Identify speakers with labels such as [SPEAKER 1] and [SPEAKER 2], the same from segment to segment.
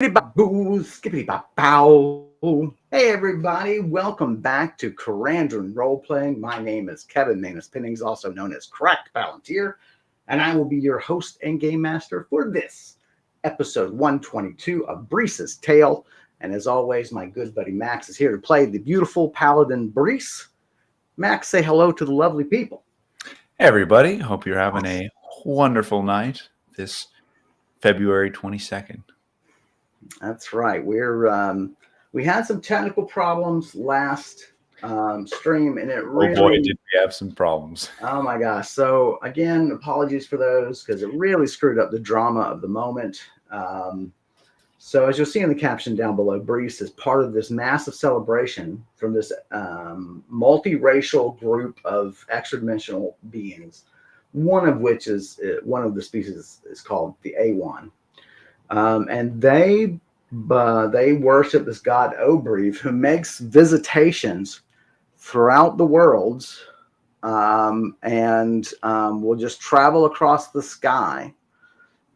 [SPEAKER 1] Boo, skippity bop bow. Hey everybody, welcome back to Karandrin Role Playing. My name is Kevin Manus Pennings, also known as Cracked Palantir, and I will be your host and game master for this episode 122 of Brise's Tale. And as always, my good buddy Max is here to play the beautiful paladin Brise. Max, say hello to the lovely people.
[SPEAKER 2] Hey everybody, hope you're having a wonderful night this February 22nd.
[SPEAKER 1] That's right. We had some technical problems last stream, and it really.
[SPEAKER 2] Oh boy, did we have some problems.
[SPEAKER 1] Oh my gosh! So again, apologies for those because it really screwed up the drama of the moment. So as you'll see in the caption down below, Brise is part of this massive celebration from this multiracial group of extra-dimensional beings. One of which is one of the species is called the A1. And they worship this god Obrieve, who makes visitations throughout the worlds, and will just travel across the sky.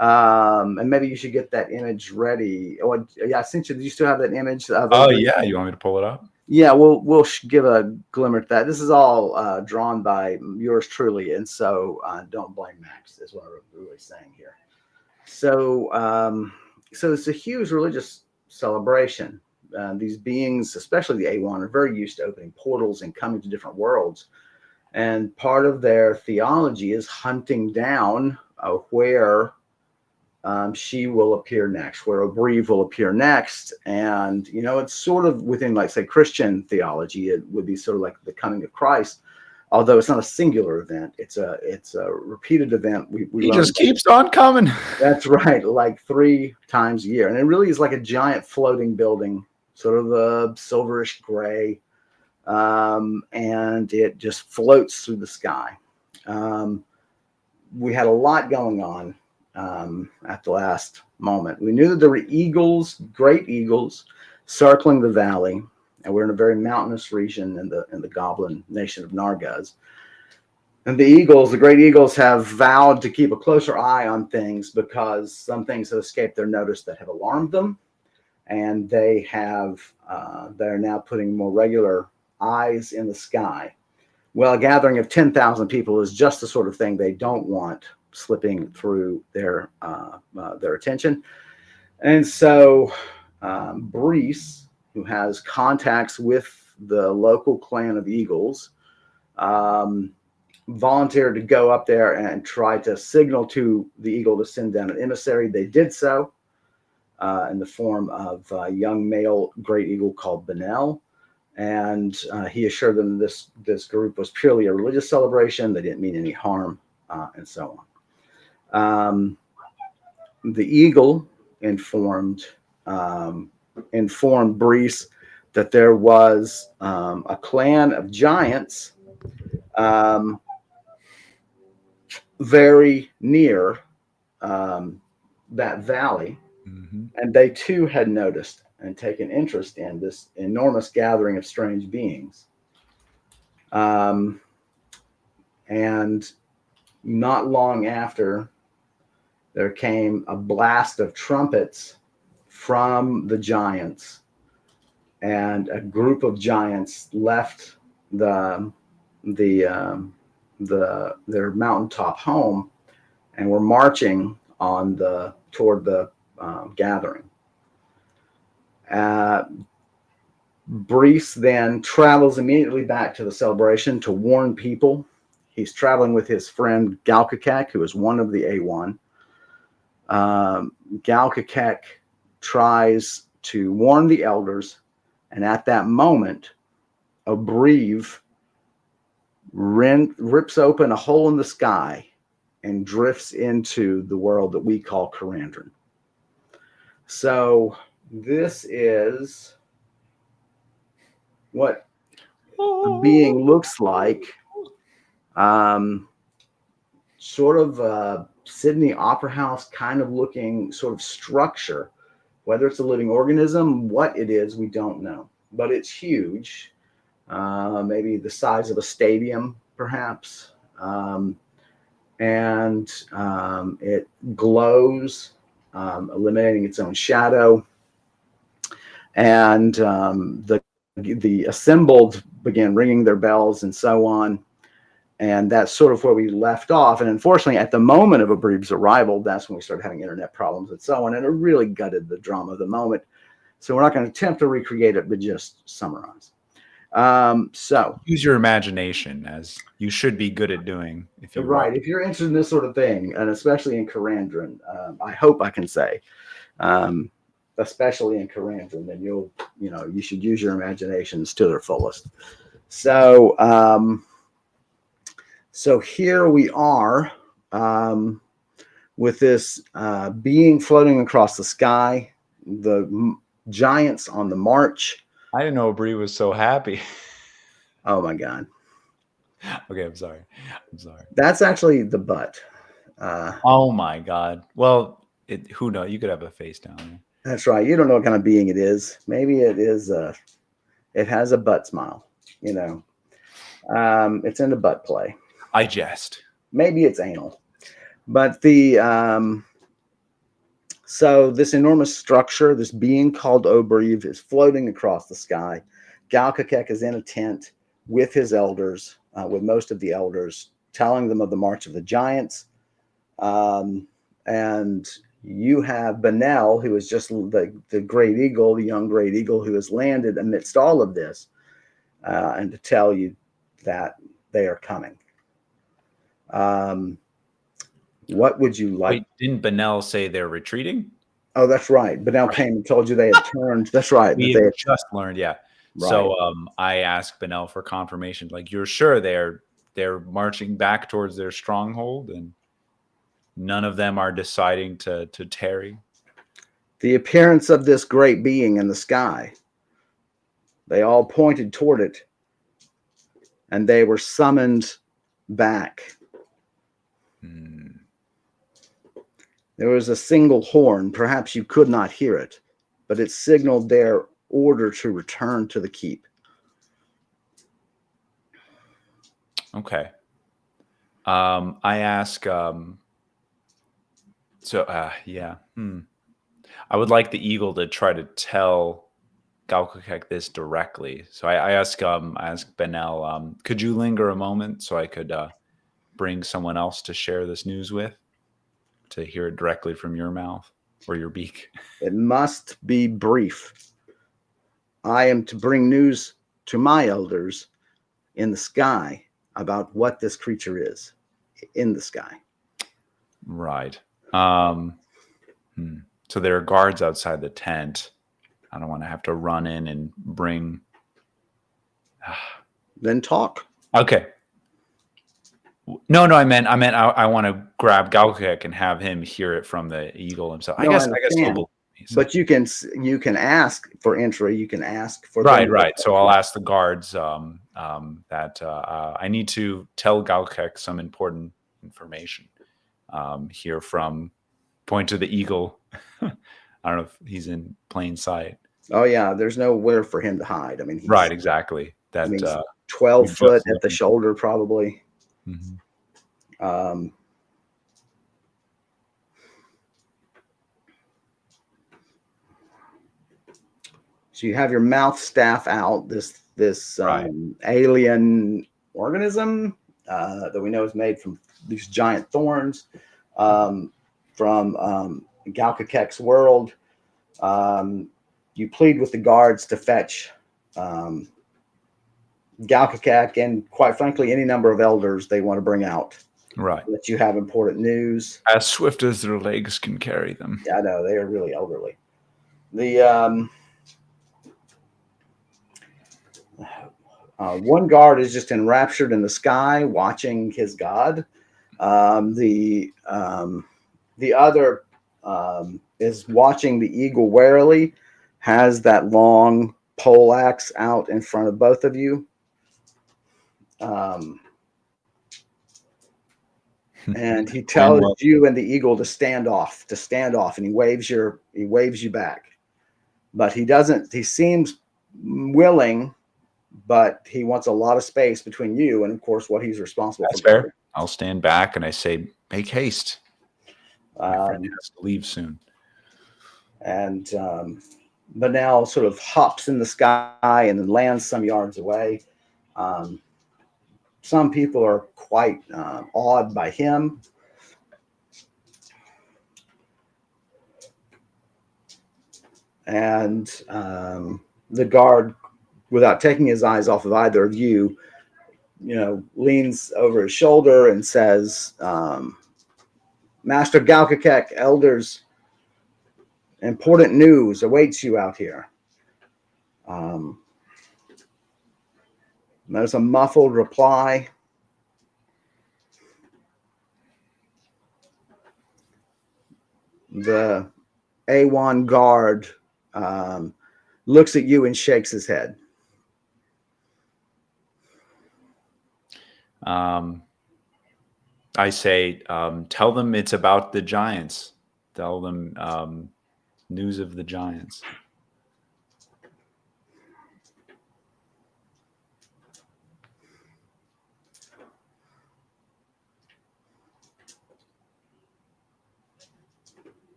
[SPEAKER 1] And maybe you should get that image ready. Oh, yeah, I sent you. Do you still have that image?
[SPEAKER 2] Oh yeah, you want me to pull it up?
[SPEAKER 1] Yeah, we'll give a glimmer at that. This is all drawn by yours truly, and so don't blame Max. Is what I'm really saying here. So it's a huge religious celebration. These beings, especially the A1, are very used to opening portals and coming to different worlds. And part of their theology is hunting down where she will appear next, where Obrieve will appear next. And, you know, it's sort of within, like, say, Christian theology. It would be sort of like the coming of Christ. Although it's not a singular event, it's a repeated event.
[SPEAKER 2] He just keeps on coming.
[SPEAKER 1] That's right, like 3 times a year, and it really is like a giant floating building, sort of a silverish gray, and it just floats through the sky. We had a lot going on at the last moment. We knew that there were eagles, great eagles, circling the valley. And we're in a very mountainous region in the goblin nation of Nargaz. And the great eagles, have vowed to keep a closer eye on things because some things have escaped their notice that have alarmed them. And they're now putting more regular eyes in the sky. Well, a gathering of 10,000 people is just the sort of thing they don't want slipping through their attention. And so Brise, who has contacts with the local clan of eagles, volunteered to go up there and try to signal to the eagle to send down an emissary. They did so in the form of a young male great eagle called Benel. And he assured them this group was purely a religious celebration. They didn't mean any harm, and so on. The eagle informed Brise that there was a clan of giants very near that valley, and they too had noticed and taken interest in this enormous gathering of strange beings. And not long after, there came a blast of trumpets from the giants, and a group of giants left their mountaintop home and were marching toward the gathering. Brise then travels immediately back to the celebration to warn people. He's traveling with his friend Galkakek, who is one of the A1. Galkakek tries to warn the elders, and at that moment, Obrieve rips open a hole in the sky and drifts into the world that we call Karandrin. So this is what the being looks like. Sort of Sydney Opera House kind of looking sort of structure. Whether it's a living organism, what it is, we don't know. But it's huge. Maybe the size of a stadium, perhaps. And it glows, eliminating its own shadow. and the assembled began ringing their bells and so on. And that's sort of where we left off. And unfortunately, at the moment of Abribe's arrival, that's when we started having internet problems and so on. And it really gutted the drama of the moment. So we're not going to attempt to recreate it, but just summarize. So
[SPEAKER 2] use your imagination, as you should be good at doing. If you
[SPEAKER 1] right, if you're interested in this sort of thing, and especially in Karandrin, I hope I can say, especially in Karandrin, then you should use your imaginations to their fullest. So. So here we are with this being floating across the sky, the giants on the march.
[SPEAKER 2] I didn't know Brie was so happy.
[SPEAKER 1] Oh my God.
[SPEAKER 2] Okay, I'm sorry.
[SPEAKER 1] That's actually the butt.
[SPEAKER 2] Oh my God. Well, who knows? You could have a face down there.
[SPEAKER 1] That's right. You don't know what kind of being it is. Maybe it is. It has a butt smile. It's in the butt play.
[SPEAKER 2] I jest.
[SPEAKER 1] Maybe it's anal, but so this enormous structure, this being called Obrive, is floating across the sky. Galkakek is in a tent with his elders, with most of the elders, telling them of the march of the giants. And you have Benel, who is just the great eagle, the young great eagle, who has landed amidst all of this, and to tell you that they are coming. What would you like?
[SPEAKER 2] Wait, didn't Benel say they're retreating?
[SPEAKER 1] Oh, that's right. Benel came and told you they had turned. That's right.
[SPEAKER 2] We had just learned, yeah.
[SPEAKER 1] Right.
[SPEAKER 2] So I asked Benel for confirmation. Like, you're sure they're marching back towards their stronghold, and none of them are deciding to tarry?
[SPEAKER 1] The appearance of this great being in the sky. They all pointed toward it, and they were summoned back. There was a single horn. Perhaps you could not hear it, but it signaled their order to return to the keep.
[SPEAKER 2] Okay. I ask. Yeah. I would like the eagle to try to tell Galkakek this directly. So I ask Benel, could you linger a moment so I could bring someone else to share this news with, to hear it directly from your mouth or your beak?
[SPEAKER 1] It must be brief. I am to bring news to my elders in the sky about what this creature is in the sky.
[SPEAKER 2] Right. So there are guards outside the tent. I don't want to have to run in and bring.
[SPEAKER 1] Then talk.
[SPEAKER 2] Okay. No, I meant I want to grab Galkakek and have him hear it from the eagle himself. I guess he'll believe me, so.
[SPEAKER 1] But you can ask for entry. You can ask for
[SPEAKER 2] right. So I'll ask the guards that I need to tell Galkakek some important information. Hear from, point to the eagle. I don't know if he's in plain sight.
[SPEAKER 1] Oh yeah, there's nowhere for him to hide. I mean,
[SPEAKER 2] right, exactly. That
[SPEAKER 1] 12 foot at the shoulder, probably.
[SPEAKER 2] Mm-hmm.
[SPEAKER 1] So you have your mouth staff out. This
[SPEAKER 2] right.
[SPEAKER 1] Alien organism that we know is made from these giant thorns from Galkakek's world. You plead with the guards to fetch Galkakek and, quite frankly, any number of elders they want to bring out.
[SPEAKER 2] Right.
[SPEAKER 1] That you have important news.
[SPEAKER 2] As swift as their legs can carry them.
[SPEAKER 1] Yeah, I know. They are really elderly. The one guard is just enraptured in the sky, watching his god. The other is watching the eagle warily, has that long pole axe out in front of both of you. And he tells you and the eagle to stand off, and he waves you back. But he seems willing, but he wants a lot of space between you and, of course, what he's responsible for.
[SPEAKER 2] That's fair. I'll stand back and I say, make haste. My friend has to leave soon.
[SPEAKER 1] And Benel sort of hops in the sky and then lands some yards away. Um, some people are quite awed by him. And the guard, without taking his eyes off of either of you, leans over his shoulder and says, Master Galkakek, elders, important news awaits you out here. There's a muffled reply. The A1 guard looks at you and shakes his head.
[SPEAKER 2] I say, tell them it's about the giants. Tell them news of the giants.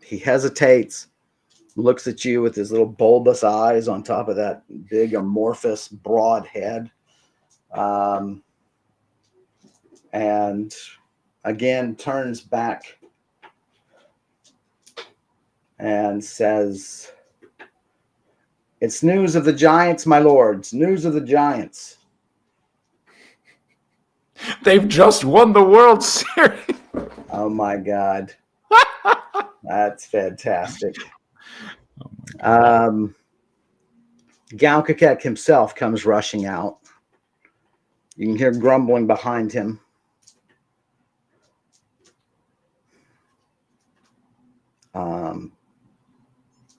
[SPEAKER 1] He hesitates, looks at you with his little bulbous eyes on top of that big, amorphous, broad head. And again, turns back and says, it's news of the giants, my lords. News of the giants.
[SPEAKER 2] They've just won the World Series.
[SPEAKER 1] Oh, my God. That's fantastic. Galkakek himself comes rushing out. You can hear grumbling behind him.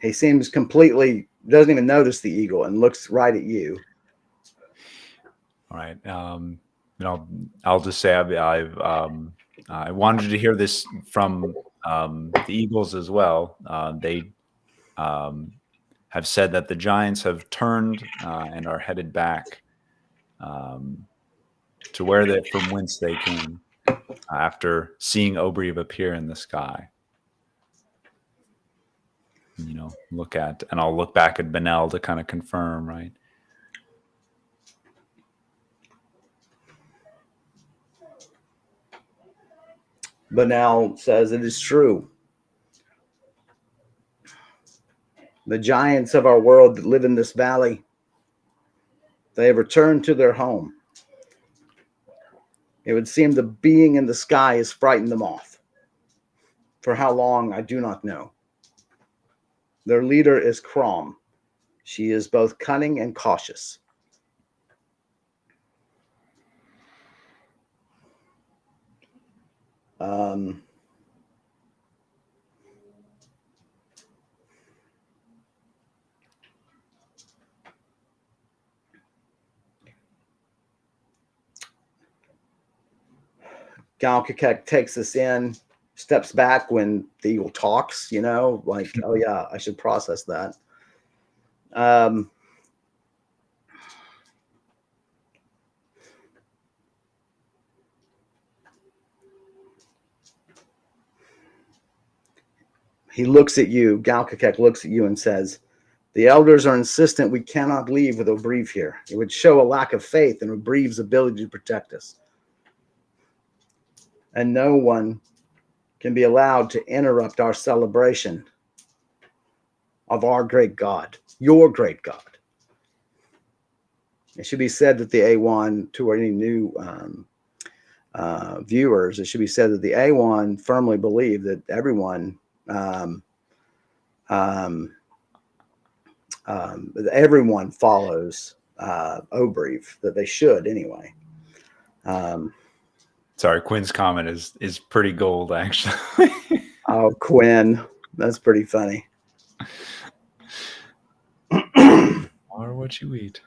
[SPEAKER 1] He seems doesn't even notice the eagle and looks right at you.
[SPEAKER 2] All right. I'll just say I wanted to hear this from the Eagles as well. They have said that the giants have turned and are headed back to from whence they came after seeing Obrieve appear in the sky. I'll look back at Benel to kind of confirm, right?
[SPEAKER 1] Benel says it is true. The giants of our world that live in this valley, they have returned to their home. It would seem the being in the sky has frightened them off. For how long, I do not know. Their leader is Crom. She is both cunning and cautious. Galkakek takes this in, steps back when the eagle talks, like, oh yeah, I should process that. He looks at you, Galkakek looks at you and says, the elders are insistent we cannot leave with Obrieve here. It would show a lack of faith in Obrieve's ability to protect us. And no one can be allowed to interrupt our celebration of our great God, your great God. It should be said that the A1, to any new viewers, it should be said that the A1 firmly believe that everyone follows Obrieve, that they should anyway.
[SPEAKER 2] Sorry, Quinn's comment is pretty gold, actually.
[SPEAKER 1] Oh, Quinn, that's pretty funny.
[SPEAKER 2] Or what you eat.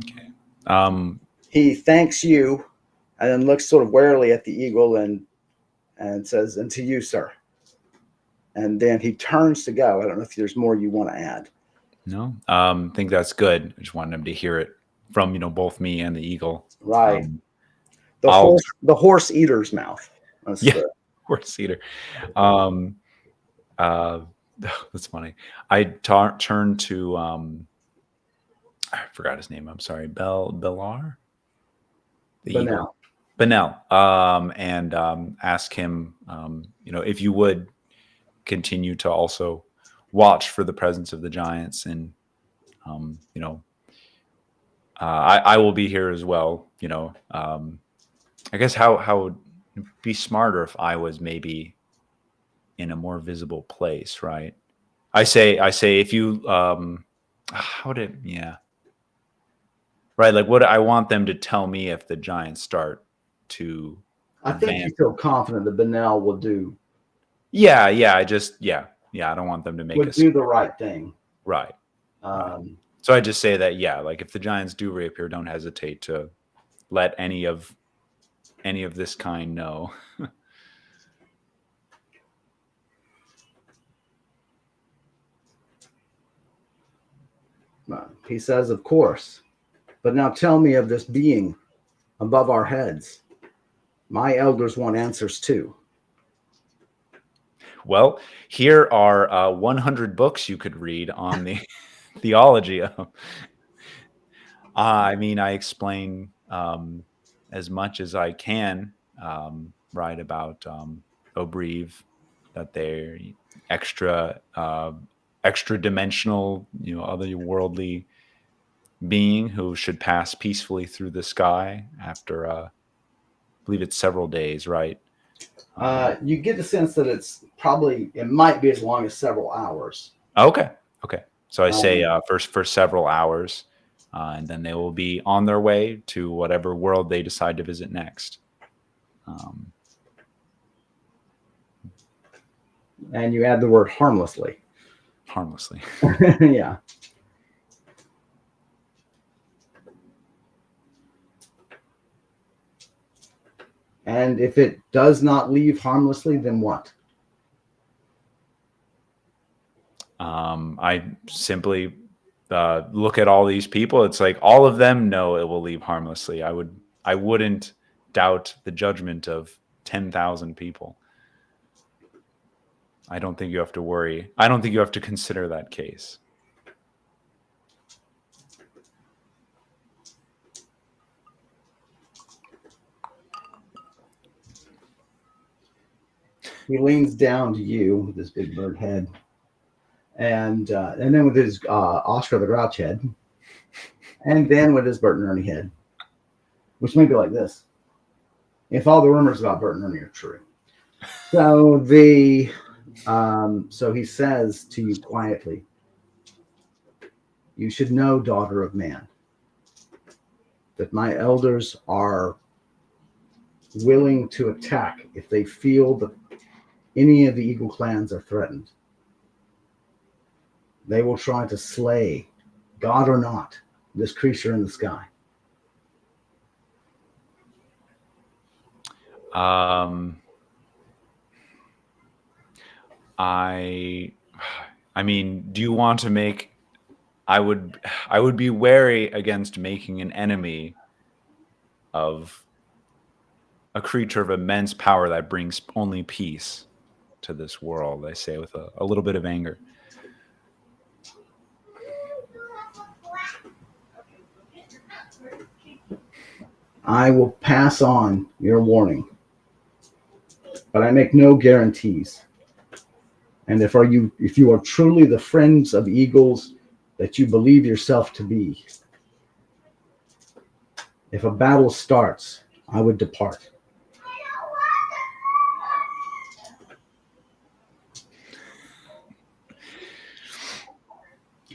[SPEAKER 2] Okay.
[SPEAKER 1] He thanks you and then looks sort of warily at the eagle and says, and to you, sir. And then he turns to go. I don't know if there's more you want to add.
[SPEAKER 2] No, I think that's good. I just wanted him to hear it from, both me and the eagle.
[SPEAKER 1] Right. The horse eater's mouth.
[SPEAKER 2] Yeah, horse eater. That's funny. I turned to I forgot his name. I'm sorry, Bellar, the eagle,
[SPEAKER 1] Benel.
[SPEAKER 2] Benel, and ask him, if you would continue to also watch for the presence of the giants, and I will be here as well. I guess how would it be smarter if I was maybe in a more visible place, right? I say if you how did yeah. Right, like what I want them to tell me if the giants start to
[SPEAKER 1] I think you
[SPEAKER 2] advance.
[SPEAKER 1] feel confident that Benel will do
[SPEAKER 2] Yeah, yeah, I don't want them to make
[SPEAKER 1] would
[SPEAKER 2] us
[SPEAKER 1] do the right thing.
[SPEAKER 2] right. Right.
[SPEAKER 1] Um,
[SPEAKER 2] So I just say that, yeah, like if the giants do reappear, don't hesitate to let any of this kind know.
[SPEAKER 1] he says, of course. But now tell me of this being above our heads. My elders want answers too.
[SPEAKER 2] Well, here are 100 books you could read on the theology of. I mean, I explain as much as I can, right, about Obrieve, that they're extra dimensional, otherworldly being who should pass peacefully through the sky after, I believe it's several days, right?
[SPEAKER 1] You get the sense that it might be as long as several hours.
[SPEAKER 2] Okay, okay. So I say
[SPEAKER 1] Um,
[SPEAKER 2] for several hours, and then they will be on their way to whatever world they decide to visit next. Um,
[SPEAKER 1] and you add the word harmlessly.
[SPEAKER 2] harmlessly.
[SPEAKER 1] Yeah. And if it does not leave harmlessly, then what?
[SPEAKER 2] I simply look at all these people. It's like all of them know it will leave harmlessly. I wouldn't doubt the judgment of 10,000 people. I don't think you have to worry. I don't think you have to consider that case.
[SPEAKER 1] He leans down to you with his big bird head, and then with his Oscar the Grouch head, and then with his Bert and Ernie head, which may be like this. If all the rumors about Bert and Ernie are true. So so he says to you quietly, you should know, daughter of man, that my elders are willing to attack if they feel that any of the eagle clans are threatened. They will try to slay, God or not, this creature in the sky.
[SPEAKER 2] I mean, do you want to make I would be wary against making an enemy of a creature of immense power that brings only peace to this world, I say with a little bit of anger.
[SPEAKER 1] I will pass on your warning, but I make no guarantees. And if you are truly the friends of eagles that you believe yourself to be, if a battle starts, I would depart.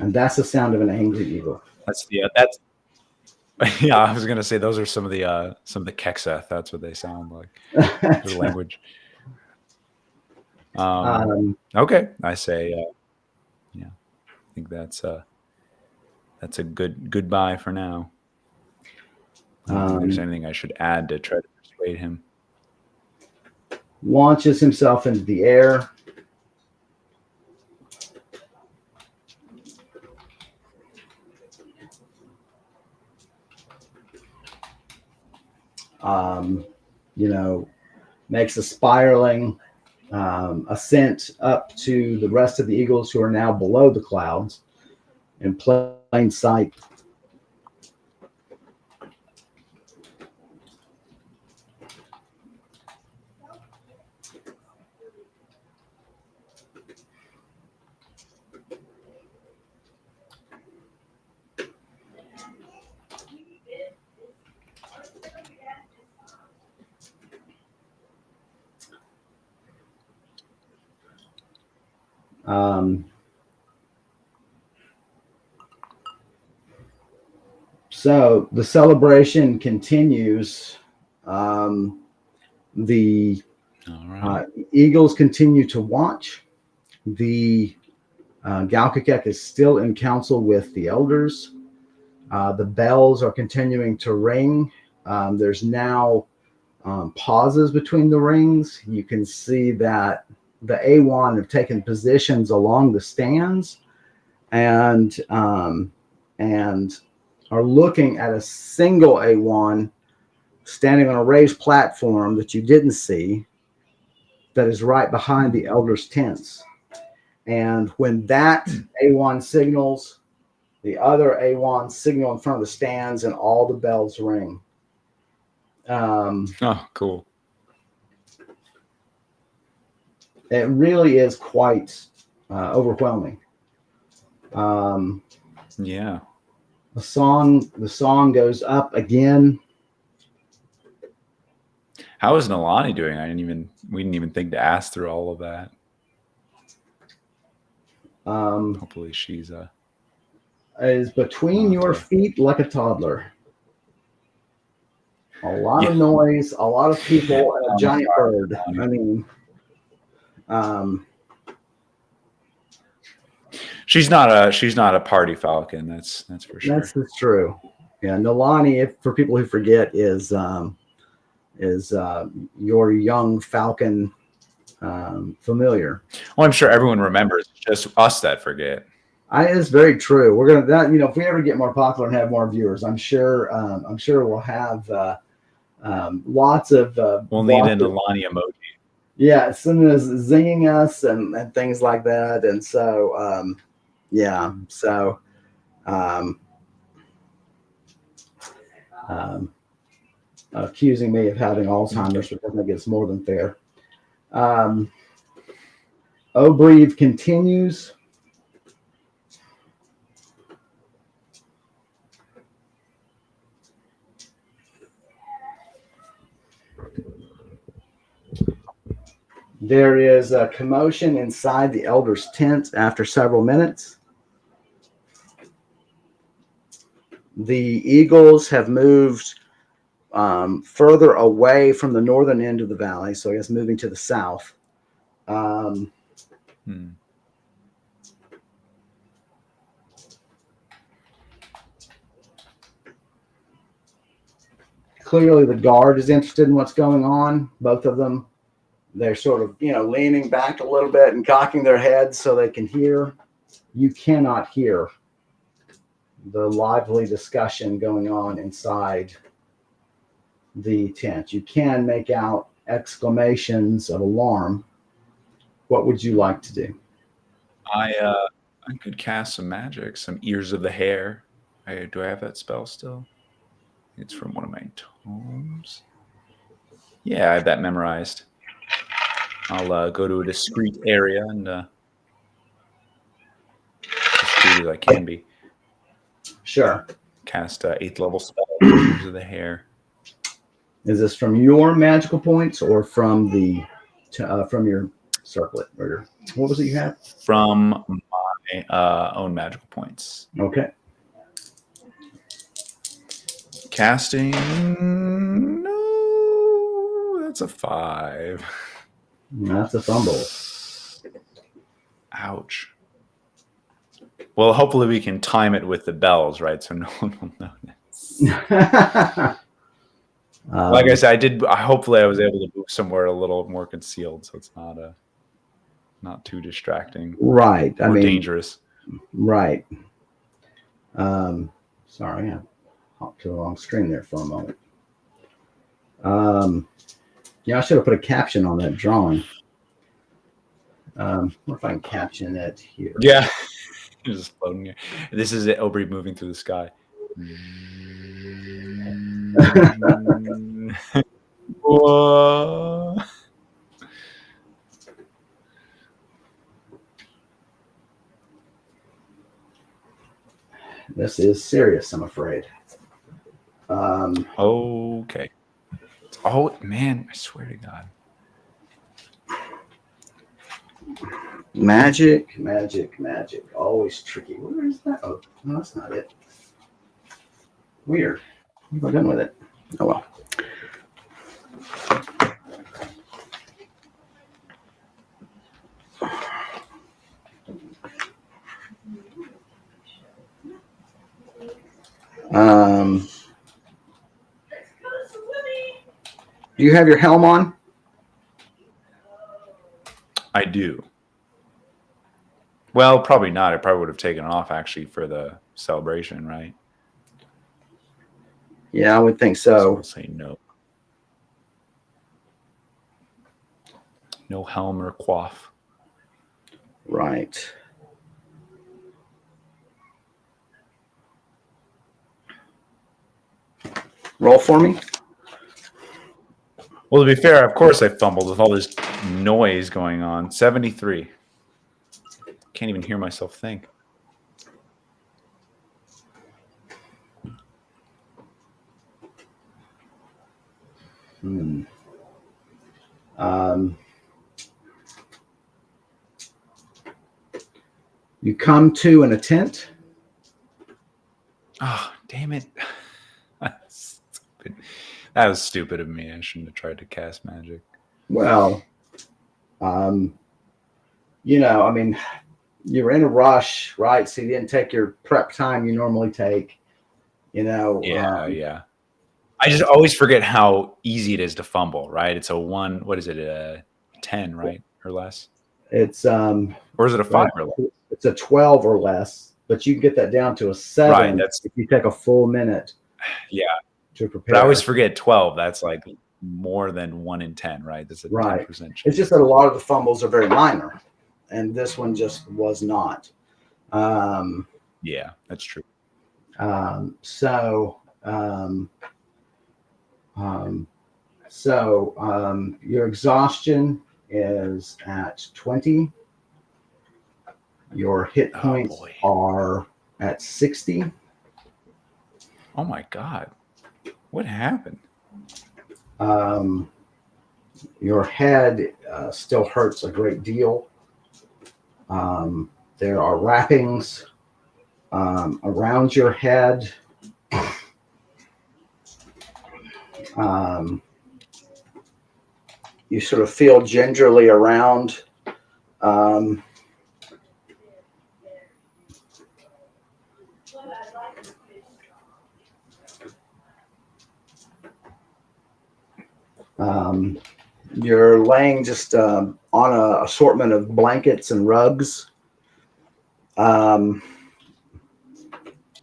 [SPEAKER 1] And that's the sound of an angry eagle.
[SPEAKER 2] That's yeah. I was gonna say those are some of the Kexeth. That's what they sound like. The language. Okay, I say, yeah. I think that's a good goodbye for now. I don't think there's anything I should add to try to persuade him.
[SPEAKER 1] Launches himself into the air. Makes a spiraling ascent up to the rest of the eagles who are now below the clouds in plain sight. So the celebration continues. The
[SPEAKER 2] All right.
[SPEAKER 1] eagles continue to watch. The Galkakek is still in council with the elders. The bells are continuing to ring. There's now pauses between the rings. You can see that the A1 have taken positions along the stands and are looking at a single A1 standing on a raised platform that you didn't see that is right behind the elders' tents. And when that A1 signals, the other A1 signal in front of the stands and all the bells ring.
[SPEAKER 2] Oh, cool.
[SPEAKER 1] It really is quite overwhelming.
[SPEAKER 2] Yeah.
[SPEAKER 1] The song goes up again.
[SPEAKER 2] How is Nalani doing? We didn't even think to ask through all of that. Hopefully she's
[SPEAKER 1] is between your feet like a toddler. A lot of noise, a lot of people, and a giant bird. I mean,
[SPEAKER 2] she's not a party falcon. That's for sure.
[SPEAKER 1] That's true. Yeah, Nalani, if for people who forget, is your young falcon familiar.
[SPEAKER 2] Well, I'm sure everyone remembers. It's just us that forget.
[SPEAKER 1] It's very true. We're gonna that if we ever get more popular and have more viewers, I'm sure we'll have lots of.
[SPEAKER 2] We'll need an Nalani emoji.
[SPEAKER 1] Yeah, someone is zinging us and things like that, and so yeah, so accusing me of having Alzheimer's, which I think is more than fair. Breathe continues. There is a commotion inside the elder's tent after several minutes. The eagles have moved further away from the northern end of the valley, so I guess moving to the south. Clearly, the guard is interested in what's going on. Both of them. They're sort of, leaning back a little bit and cocking their heads so they can hear. You cannot hear the lively discussion going on inside the tent. You can make out exclamations of alarm. What would you like to do?
[SPEAKER 2] I could cast some magic, some ears of the hare. Do I have that spell still? It's from one of my tomes. Yeah, I have that memorized. I'll go to a discreet area and discreet as I can be.
[SPEAKER 1] Sure.
[SPEAKER 2] Cast 8th level spell, Ears of the Hare.
[SPEAKER 1] Is this from your magical points or from your circlet? Or what was it you had?
[SPEAKER 2] From my own magical points.
[SPEAKER 1] Okay.
[SPEAKER 2] Casting. No, that's a 5.
[SPEAKER 1] That's a fumble.
[SPEAKER 2] Ouch. Well, hopefully we can time it with the bells, right? So no one will notice. Like I said, hopefully I was able to move somewhere a little more concealed, so it's not too distracting.
[SPEAKER 1] Right.
[SPEAKER 2] Or dangerous.
[SPEAKER 1] Right. Sorry, I hopped to the wrong screen there for a moment. Yeah, I should have put a caption on that drawing. What if I can caption it here?
[SPEAKER 2] Yeah. Just floating here. This is it. Aubrey moving through the sky. Whoa.
[SPEAKER 1] This is serious, I'm afraid.
[SPEAKER 2] Okay. Oh man, I swear to God.
[SPEAKER 1] Magic. Always tricky. Where is that? Oh, no, that's not it. Weird. What have I done with it? Oh well. Do you have your helm on?
[SPEAKER 2] I do. Well, probably not. I probably would have taken it off actually for the celebration, right?
[SPEAKER 1] Yeah, I would think
[SPEAKER 2] So
[SPEAKER 1] so.
[SPEAKER 2] we'll say no. No helm or coif.
[SPEAKER 1] Right. Roll for me.
[SPEAKER 2] Well, to be fair, of course I fumbled with all this noise going on. 73. Can't even hear myself think.
[SPEAKER 1] You come to in a tent.
[SPEAKER 2] Oh, damn it. That's stupid. That was stupid of me. I shouldn't have tried to cast magic.
[SPEAKER 1] Well, you know, I mean, you're in a rush, right? So you didn't take your prep time you normally take. You know.
[SPEAKER 2] Yeah. I just always forget how easy it is to fumble, right? It's a 1, what is it, a 10, right? Or less?
[SPEAKER 1] It's
[SPEAKER 2] Or is it a 5 or less?
[SPEAKER 1] It's a 12 or less, but you can get that down to a 7
[SPEAKER 2] Right, that's
[SPEAKER 1] if you take a full minute.
[SPEAKER 2] Yeah.
[SPEAKER 1] To prepare.
[SPEAKER 2] But I always forget 12. That's like more than 1 in 10, right? That's a 10% chance.
[SPEAKER 1] It's just that a lot of the fumbles are very minor, and this one just was not.
[SPEAKER 2] Yeah, that's true.
[SPEAKER 1] Your exhaustion is at 20. Your hit points are at 60.
[SPEAKER 2] Oh my God. What happened?
[SPEAKER 1] Your head still hurts a great deal. There are wrappings around your head. You sort of feel gingerly around. You're laying just on an assortment of blankets and rugs.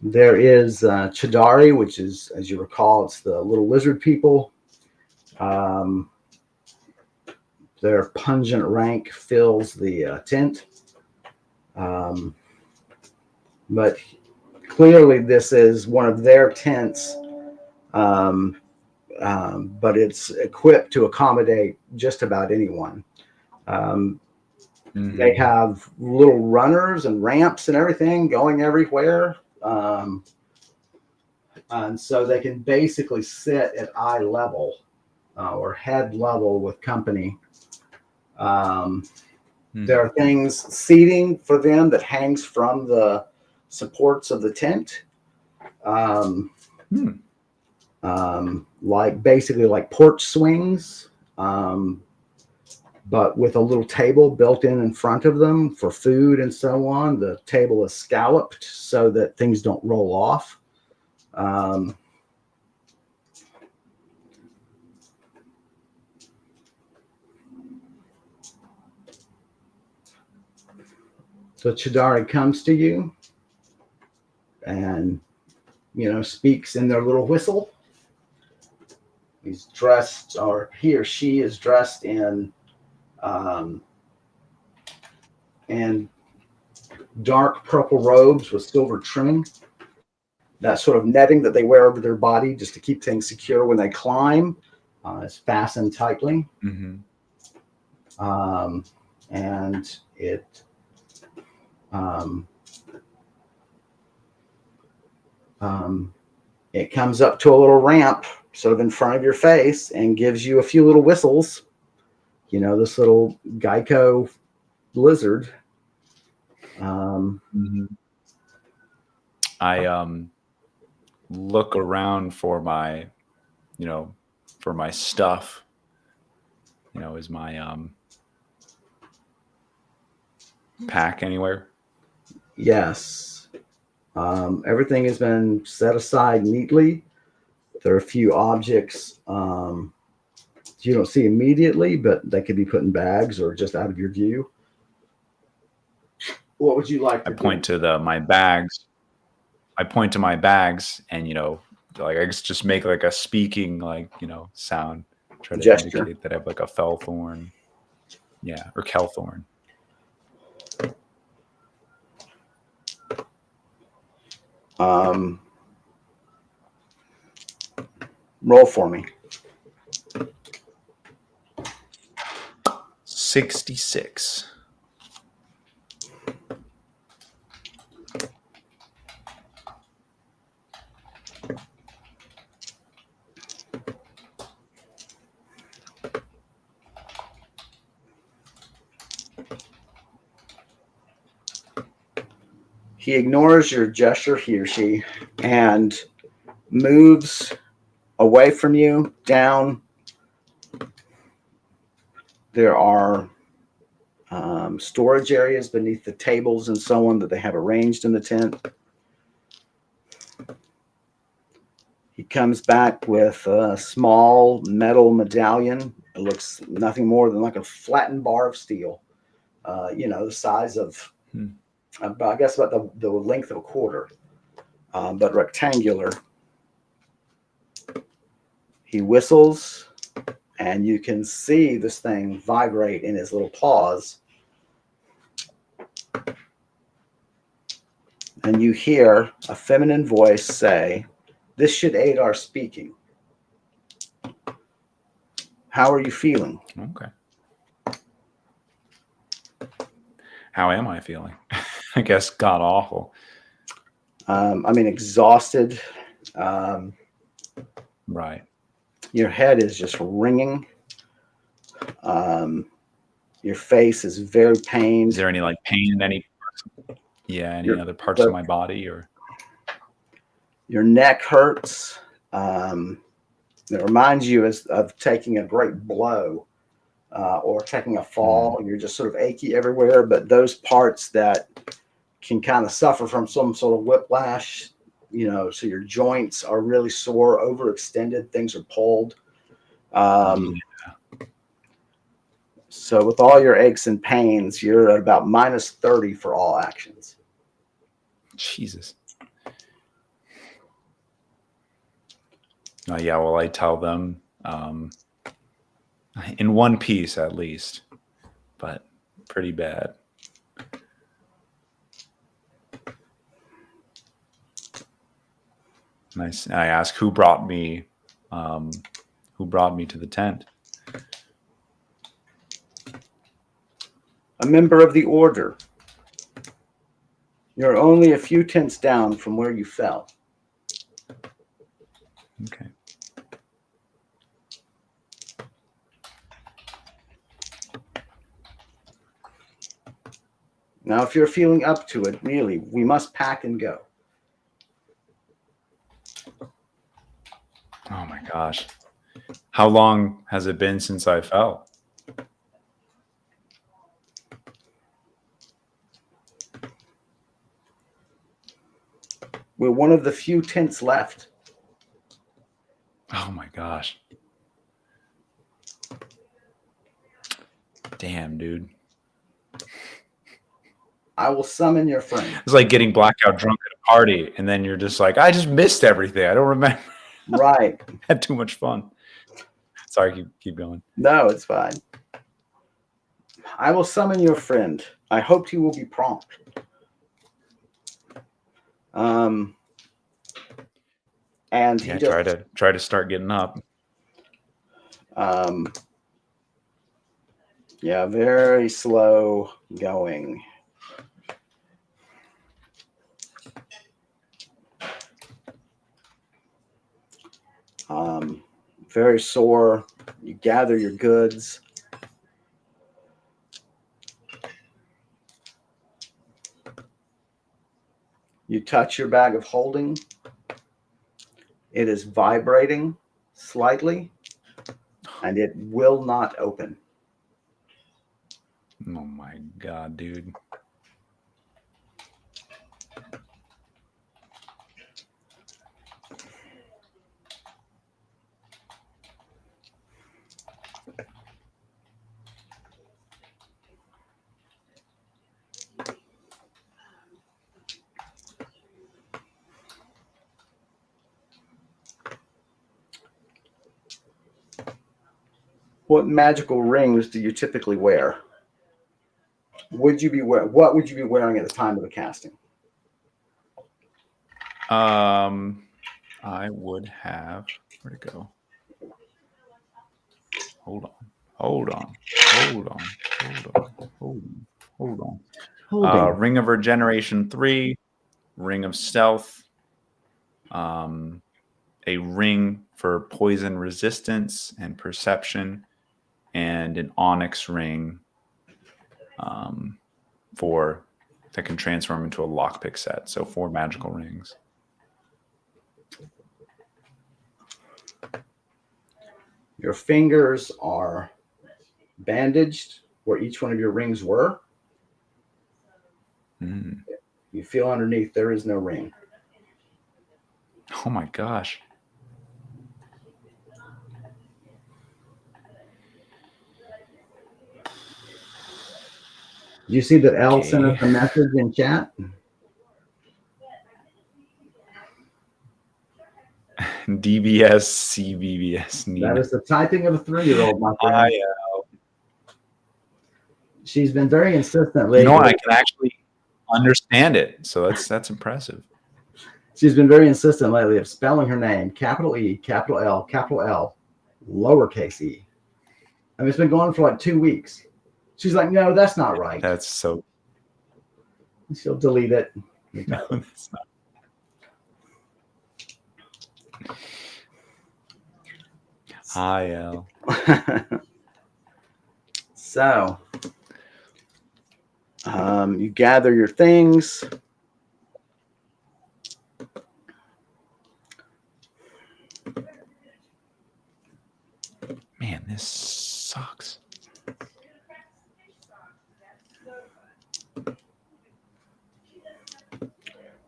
[SPEAKER 1] There is Chidari, which is, as you recall, it's the little lizard people. Their pungent rank fills the tent. But clearly this is one of their tents, but it's equipped to accommodate just about anyone. They have little runners and ramps and everything going everywhere. And so they can basically sit at eye level or head level with company. There are things, seating for them that hangs from the supports of the tent. Basically like porch swings, but with a little table built in front of them for food and so on. The table is scalloped so that things don't roll off. So Chidari comes to you and, speaks in their little whistle. He's dressed, or he or she is dressed in and dark purple robes with silver trimming. That sort of netting that they wear over their body just to keep things secure when they climb is fastened tightly.
[SPEAKER 2] Mm-hmm.
[SPEAKER 1] And it comes up to a little ramp sort of in front of your face and gives you a few little whistles. You know, this little Geico lizard.
[SPEAKER 2] Mm-hmm. I look around for my, for my stuff. Is my pack anywhere?
[SPEAKER 1] Yes. Everything has been set aside neatly. There are a few objects you don't see immediately, but they could be put in bags or just out of your view. What would you like to
[SPEAKER 2] I point to my bags. I point to my bags and, like I just make like a speaking, sound, try to
[SPEAKER 1] gesture?
[SPEAKER 2] indicate that I have like a fellthorn. Yeah. Or kelthorn.
[SPEAKER 1] Roll for me.
[SPEAKER 2] 66.
[SPEAKER 1] He ignores your gesture, he or she, and moves away from you down. There are storage areas beneath the tables and so on that they have arranged in the tent. He comes back with a small metal medallion. It looks nothing more than like a flattened bar of steel. The size of, I guess, about the length of a quarter, but rectangular. He whistles, and you can see this thing vibrate in his little paws. And you hear a feminine voice say, "This should aid our speaking. How are you feeling?"
[SPEAKER 2] Okay. How am I feeling? I guess god awful.
[SPEAKER 1] Exhausted.
[SPEAKER 2] Right.
[SPEAKER 1] Your head is just ringing. Your face is very pained.
[SPEAKER 2] Is there any like pain in any other parts of my body or?
[SPEAKER 1] Your neck hurts. It reminds you of taking a great blow or taking a fall. You're just sort of achy everywhere, but those parts that can kind of suffer from some sort of whiplash, so your joints are really sore, overextended, things are pulled. So with all your aches and pains, you're at about -30 for all actions.
[SPEAKER 2] Jesus. Yeah, well, I tell them in one piece at least, but pretty bad. Nice. I ask who brought me to the tent.
[SPEAKER 1] A member of the order. You're only a few tents down from where you fell.
[SPEAKER 2] Okay.
[SPEAKER 1] Now, if you're feeling up to it, really, we must pack and go.
[SPEAKER 2] Oh my gosh. How long has it been since I fell?
[SPEAKER 1] We're one of the few tents left.
[SPEAKER 2] Oh my gosh. Damn, dude.
[SPEAKER 1] I will summon your friend.
[SPEAKER 2] It's like getting blackout drunk at a party, and then you're just like, I just missed everything. I don't remember.
[SPEAKER 1] Right.
[SPEAKER 2] Had too much fun. Sorry, keep going.
[SPEAKER 1] No, it's fine. I will summon your friend. I hoped he will be prompt. And he
[SPEAKER 2] Yeah,
[SPEAKER 1] just
[SPEAKER 2] try to start getting up.
[SPEAKER 1] um, yeah, very slow going. Very sore. You gather your goods. You touch your bag of holding. It is vibrating slightly, and it will not open.
[SPEAKER 2] Oh my God, dude.
[SPEAKER 1] What magical rings do you typically wear? What would you be wearing at the time of the casting?
[SPEAKER 2] I would have. Where'd it go? Hold on. Hold on. Hold on. Hold on. Hold on. Hold on.
[SPEAKER 1] Holding.
[SPEAKER 2] Ring of Regeneration 3, Ring of Stealth, a ring for poison resistance and perception, and an onyx ring for that can transform into a lockpick set. So 4 magical rings.
[SPEAKER 1] Your fingers are bandaged where each one of your rings were. You feel underneath there is no ring.
[SPEAKER 2] Oh my gosh.
[SPEAKER 1] Do you see that Elle sent us
[SPEAKER 2] Okay.
[SPEAKER 1] a message in chat?
[SPEAKER 2] DBS, CBBS,
[SPEAKER 1] That
[SPEAKER 2] Nina.
[SPEAKER 1] is the typing of a 3-year-old, my friend. She's been very insistent lately.
[SPEAKER 2] You know what? I can actually understand it. So that's impressive.
[SPEAKER 1] She's been very insistent lately of spelling her name capital E, capital L, lowercase e. I mean, it's been going for like 2 weeks. She's like, no, that's not right.
[SPEAKER 2] That's so.
[SPEAKER 1] She'll delete it.
[SPEAKER 2] No, that's not. Hi, Elle.
[SPEAKER 1] So, you gather your things.
[SPEAKER 2] Man, this sucks.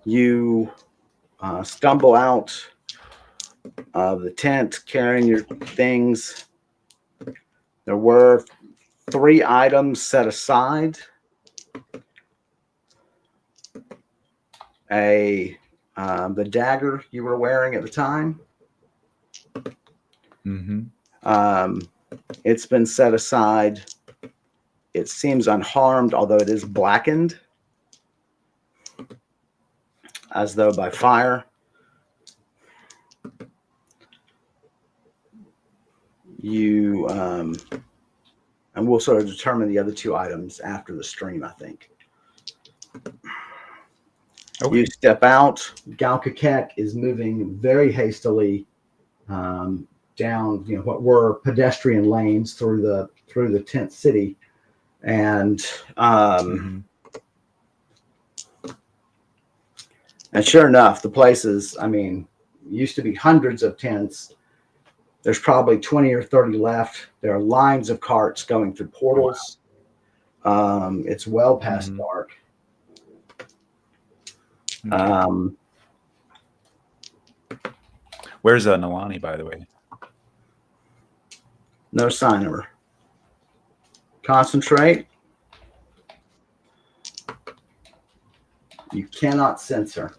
[SPEAKER 1] You stumble out of the tent carrying your things. There were 3 items set aside. The dagger you were wearing at the time. It's been set aside. It seems unharmed, although it is blackened, as though by fire. You and we'll sort of determine the other 2 items after the stream, I think. Okay. You step out. Galkakek is moving very hastily down, what were pedestrian lanes through the tent city, and and sure enough, the places, I mean, used to be hundreds of tents. There's probably 20 or 30 left. There are lines of carts going through portals. Wow. It's well past dark.
[SPEAKER 2] Where's Nalani, by the way?
[SPEAKER 1] No sign of her. Concentrate. You cannot sense her.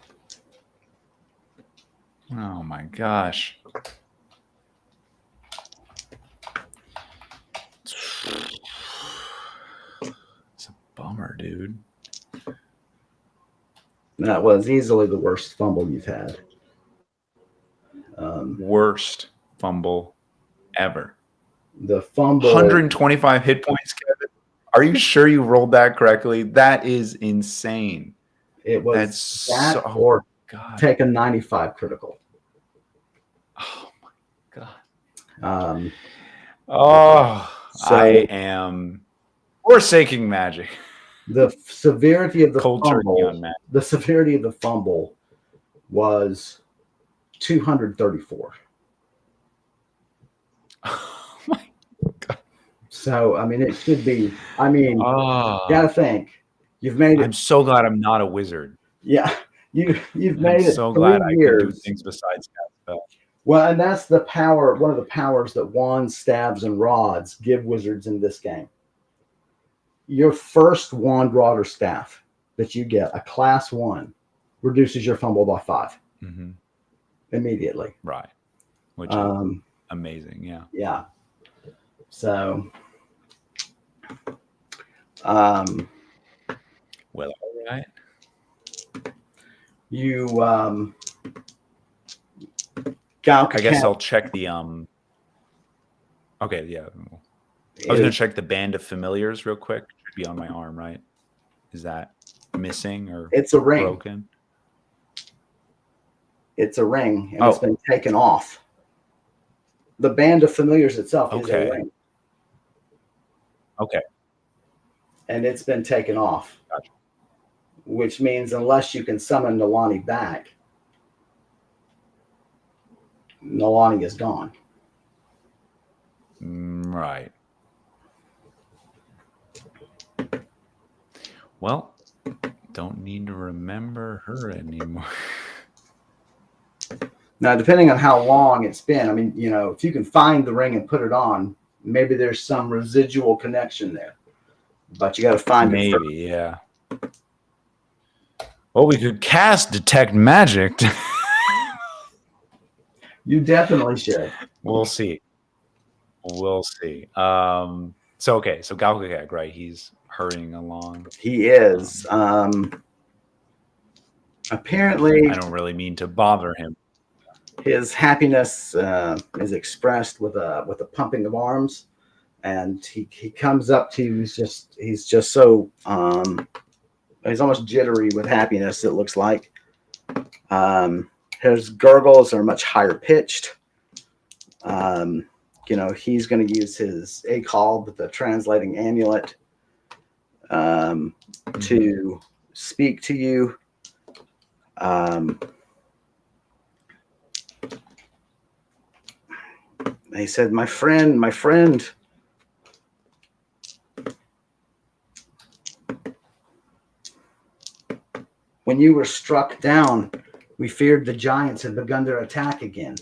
[SPEAKER 2] Oh my gosh. dude.
[SPEAKER 1] That was easily the worst fumble you've had.
[SPEAKER 2] Worst fumble ever.
[SPEAKER 1] The fumble.
[SPEAKER 2] 125 hit points, Kevin. Are you sure you rolled that correctly? That is insane.
[SPEAKER 1] It was
[SPEAKER 2] That's
[SPEAKER 1] that
[SPEAKER 2] so
[SPEAKER 1] or
[SPEAKER 2] God.
[SPEAKER 1] take a 95 critical.
[SPEAKER 2] Oh my God.
[SPEAKER 1] So
[SPEAKER 2] I am forsaking magic.
[SPEAKER 1] the severity of the
[SPEAKER 2] Cold turkey on
[SPEAKER 1] fumble.
[SPEAKER 2] magic.
[SPEAKER 1] The severity of the fumble was 234.
[SPEAKER 2] Oh my God.
[SPEAKER 1] So I mean, it should be. I mean,
[SPEAKER 2] Oh,
[SPEAKER 1] gotta think. You've made it.
[SPEAKER 2] I'm so glad I'm not a wizard.
[SPEAKER 1] Yeah, you've
[SPEAKER 2] I'm
[SPEAKER 1] made it
[SPEAKER 2] so
[SPEAKER 1] 3
[SPEAKER 2] glad I can do
[SPEAKER 1] years.
[SPEAKER 2] things besides cast spells.
[SPEAKER 1] Well, and that's the power. One of the powers that wands, staves, and rods give wizards in this game. Your first wand, rod, or staff that you get, a class 1, reduces your fumble by 5 immediately.
[SPEAKER 2] Right. Which is amazing. Yeah.
[SPEAKER 1] Yeah. So,
[SPEAKER 2] Well, all right.
[SPEAKER 1] you,
[SPEAKER 2] I guess I'll check the Okay, yeah. I was gonna check the band of familiars real quick. It should be on my arm, right? Is that missing or
[SPEAKER 1] it's a ring.
[SPEAKER 2] broken?
[SPEAKER 1] It's a ring, and it's been taken off. The band of familiars itself is a ring.
[SPEAKER 2] Okay.
[SPEAKER 1] And it's been taken off.
[SPEAKER 2] Gotcha.
[SPEAKER 1] Which means unless you can summon Nalani back, Nalani is gone.
[SPEAKER 2] Right. Well, don't need to remember her anymore.
[SPEAKER 1] Now, depending on how long it's been, I mean, you know, if you can find the ring and put it on, maybe there's some residual connection there. But you got to find it first.
[SPEAKER 2] Maybe, yeah. Well, we could cast Detect Magic.
[SPEAKER 1] You definitely should.
[SPEAKER 2] We'll see. We'll see. So Galkagak, right? He's hurrying along.
[SPEAKER 1] He is. Apparently,
[SPEAKER 2] I don't really mean to bother him.
[SPEAKER 1] His happiness is expressed with a pumping of arms, and he comes up to you. He's just so he's almost jittery with happiness. It looks like his gurgles are much higher pitched. You know, he's going to use his Acall, the translating amulet, to speak to you. He said, my friend, when you were struck down, we feared the giants had begun their attack again.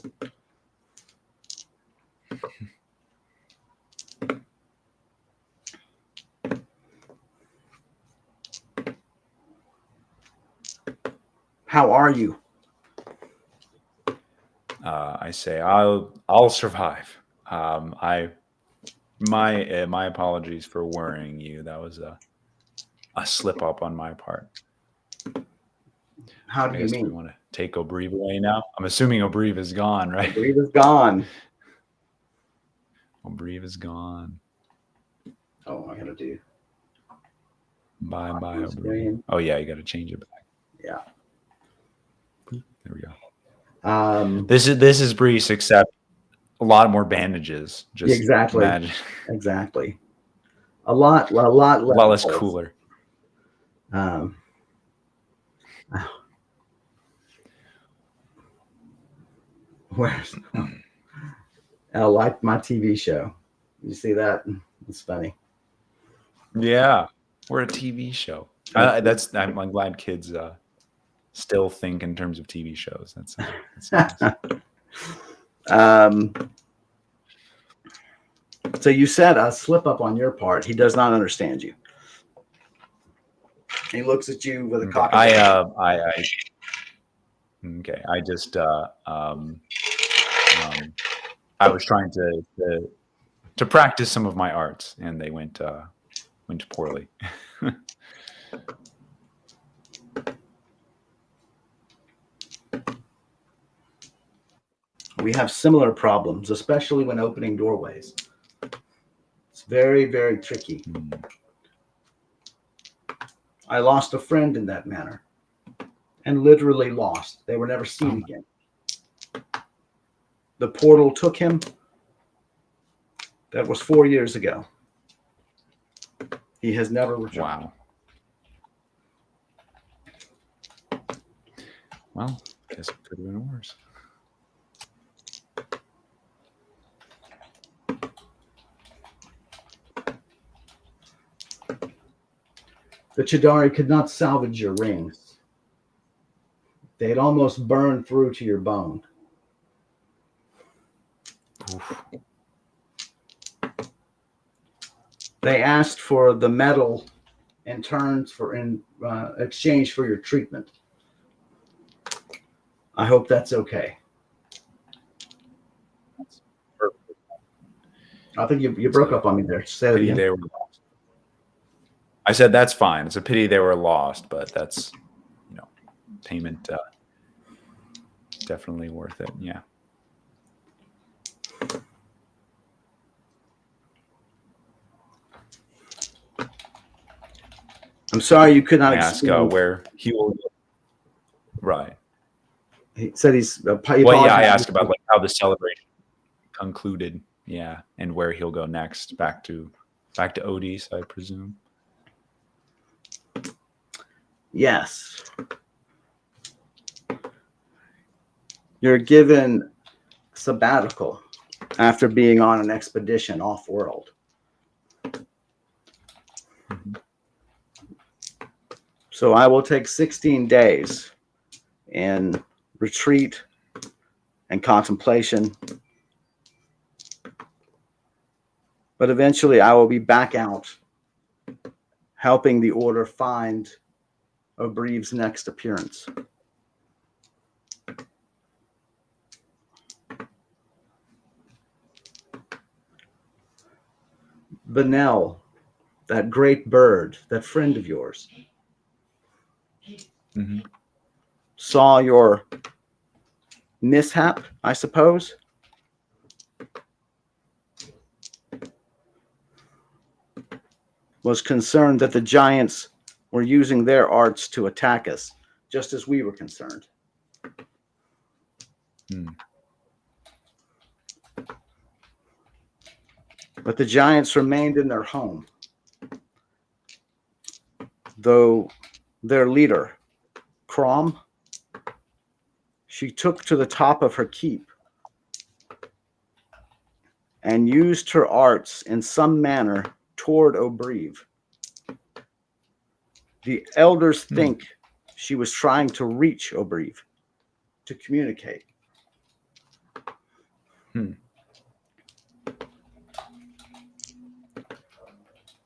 [SPEAKER 1] How are you?
[SPEAKER 2] I say I'll survive. My apologies for worrying you. That was a slip up on my part.
[SPEAKER 1] How do you mean?
[SPEAKER 2] We want to take Obrive away now? I'm assuming Obrive is gone, right?
[SPEAKER 1] Obrive is gone.
[SPEAKER 2] Obrive is gone.
[SPEAKER 1] Oh, I gotta do.
[SPEAKER 2] Bye, Obrive. Oh yeah, you got to change it back.
[SPEAKER 1] Yeah.
[SPEAKER 2] There we go.
[SPEAKER 1] This
[SPEAKER 2] is Brise, except a lot more bandages. Just
[SPEAKER 1] exactly.
[SPEAKER 2] Imagine.
[SPEAKER 1] Exactly. A lot less
[SPEAKER 2] cooler.
[SPEAKER 1] Where's I like my TV show. You see that? It's funny.
[SPEAKER 2] Yeah, we're a TV show. I'm glad kids still think in terms of TV shows. That's
[SPEAKER 1] nice. So you said a slip up on your part. He does not understand you. He looks at you with a cock.
[SPEAKER 2] Okay. I just I was trying to practice some of my arts, and they went poorly.
[SPEAKER 1] We have similar problems, especially when opening doorways. It's very, very tricky. I lost a friend in that manner, and literally lost. They were never seen again. The portal took him. That was 4 years ago. He has never returned.
[SPEAKER 2] Wow. Well, guess it could have been worse.
[SPEAKER 1] The Chidari could not salvage your rings. They had almost burned through to your bone.
[SPEAKER 2] Oof.
[SPEAKER 1] They asked for the metal in exchange for your treatment. I hope that's okay.
[SPEAKER 2] That's perfect.
[SPEAKER 1] I think you broke up on me there. Say it
[SPEAKER 2] Pity
[SPEAKER 1] again.
[SPEAKER 2] they were lost. I said that's fine. It's a pity they were lost, but that's, payment definitely worth it. Yeah.
[SPEAKER 1] I'm sorry you could not
[SPEAKER 2] Ask where he will. Right.
[SPEAKER 1] He said he's.
[SPEAKER 2] I asked about how the celebration concluded. Yeah, and where he'll go next. Back to Odis, I presume.
[SPEAKER 1] Yes. You're given sabbatical after being on an expedition off-world.
[SPEAKER 2] Mm-hmm.
[SPEAKER 1] So I will take 16 days in retreat and contemplation. But eventually I will be back out helping the Order find Obrieve's next appearance. Benel, that great bird, that friend of yours,
[SPEAKER 2] Mm-hmm.
[SPEAKER 1] saw your mishap, I suppose. Was concerned that the giants were using their arts to attack us, just as we were concerned. But the giants remained in their home, though their leader, Crom, she took to the top of her keep and used her arts in some manner toward Obrieve. The elders think she was trying to reach Obrieve, to communicate.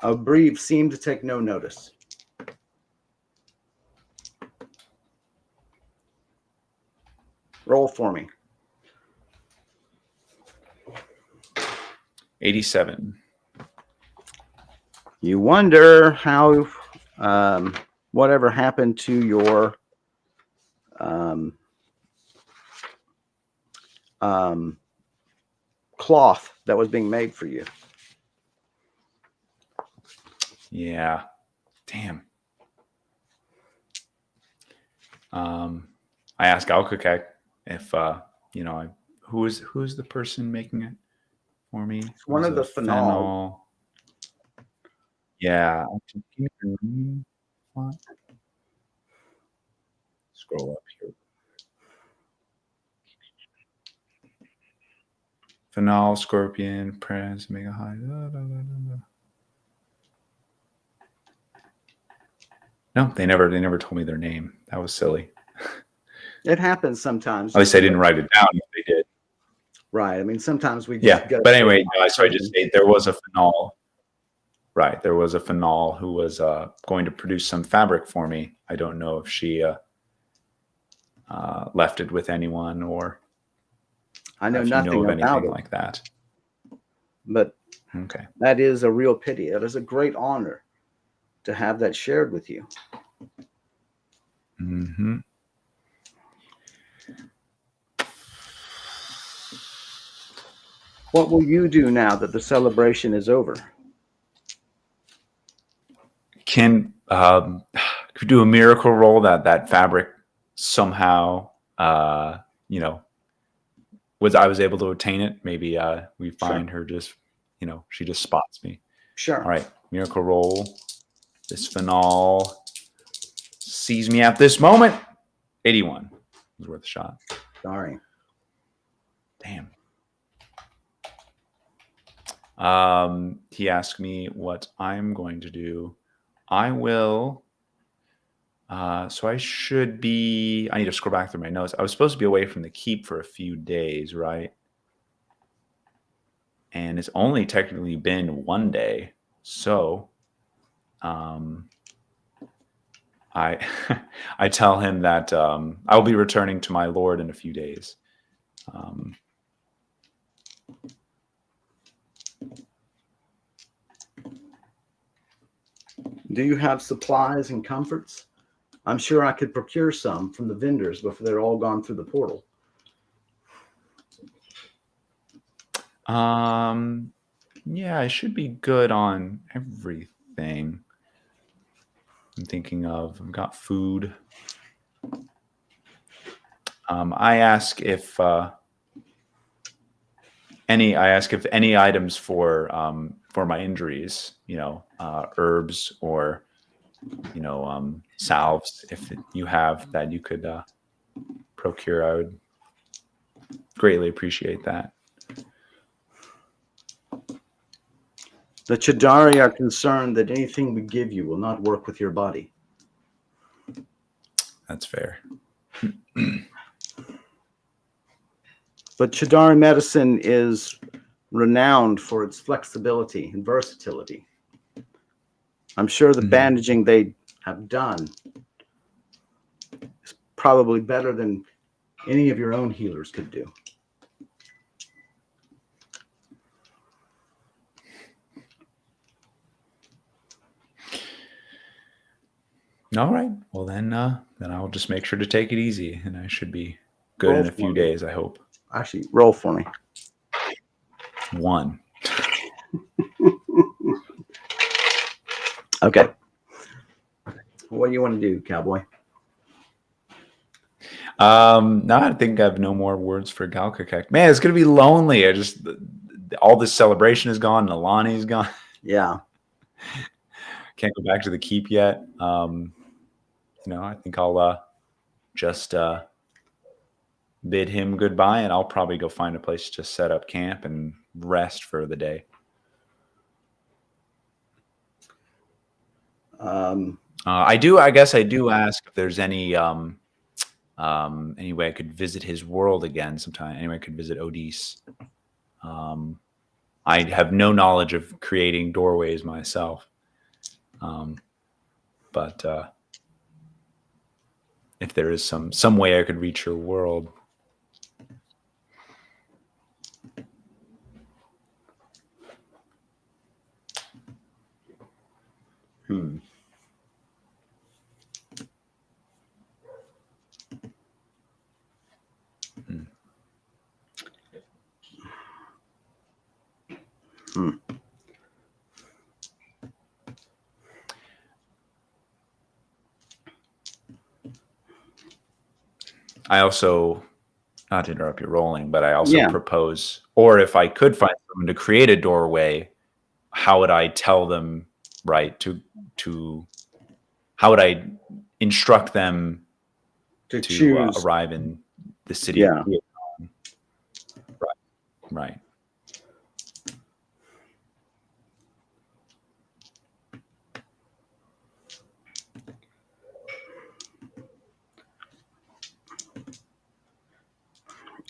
[SPEAKER 1] Obrieve seemed to take no notice. Roll for me.
[SPEAKER 2] 87.
[SPEAKER 1] You wonder how, whatever happened to your cloth that was being made for you.
[SPEAKER 2] Yeah. Damn. I asked Alkakek if who's the person making it for me?
[SPEAKER 1] It's one of the phenol.
[SPEAKER 2] Yeah. Give me the name. Scroll up here. Phenol, Scorpion, Prince, Mega High. No, they never told me their name. That was silly.
[SPEAKER 1] It happens sometimes.
[SPEAKER 2] At least I didn't write it down if they did.
[SPEAKER 1] Right. I mean, sometimes we just
[SPEAKER 2] but anyway, so I just say there was a phenol. Right. There was a phenol who was going to produce some fabric for me. I don't know if she left it with anyone or
[SPEAKER 1] I know
[SPEAKER 2] if
[SPEAKER 1] nothing
[SPEAKER 2] you know of
[SPEAKER 1] about
[SPEAKER 2] anything
[SPEAKER 1] it.
[SPEAKER 2] like that.
[SPEAKER 1] But
[SPEAKER 2] okay,
[SPEAKER 1] that is a real pity. It is a great honor to have that shared with you.
[SPEAKER 2] Mm-hmm.
[SPEAKER 1] What will you do now that the celebration is over?
[SPEAKER 2] Can could do a miracle roll that fabric somehow I was able to attain it. Maybe we find her just she just spots me.
[SPEAKER 1] Sure.
[SPEAKER 2] All right, miracle roll. This phenol sees me at this moment. 81 was worth a shot.
[SPEAKER 1] Sorry.
[SPEAKER 2] Damn. He asked me what I'm going to do. I will. So I need to scroll back through my notes. I was supposed to be away from the keep for a few days, right? And it's only technically been 1 day. So, I I tell him that I'll be returning to my lord in a few days.
[SPEAKER 1] Do you have supplies and comforts? I'm sure I could procure some from the vendors before they're all gone through the portal.
[SPEAKER 2] Yeah, I should be good on everything. I'm thinking of. I've got food. I ask if any items for my injuries, herbs or salves, if you have that you could procure, I would greatly appreciate that.
[SPEAKER 1] The Chidari are concerned that anything we give you will not work with your body.
[SPEAKER 2] That's fair.
[SPEAKER 1] But Chidari medicine is renowned for its flexibility and versatility. I'm sure the bandaging they have done is probably better than any of your own healers could do.
[SPEAKER 2] All right. Well, then I'll just make sure to take it easy, and I should be good in a few days, I hope.
[SPEAKER 1] Actually, roll for me.
[SPEAKER 2] 1.
[SPEAKER 1] Okay. What do you want to do, cowboy?
[SPEAKER 2] No, I think I have no more words for Galkakek. Man, it's gonna be lonely. All this celebration is gone. Nalani's gone.
[SPEAKER 1] Yeah.
[SPEAKER 2] Can't go back to the keep yet. I think I'll just bid him goodbye, and I'll probably go find a place to set up camp and rest for the day. I guess I do ask if there's any way I could visit his world again sometime. Any way I could visit Odisse. I have no knowledge of creating doorways myself. But if there is some way I could reach your world. I also, not to interrupt your rolling, but I also propose, or if I could find someone to create a doorway, how would I tell them, right, how would I instruct them to
[SPEAKER 1] choose
[SPEAKER 2] arrive in the city?
[SPEAKER 1] Yeah.
[SPEAKER 2] Right.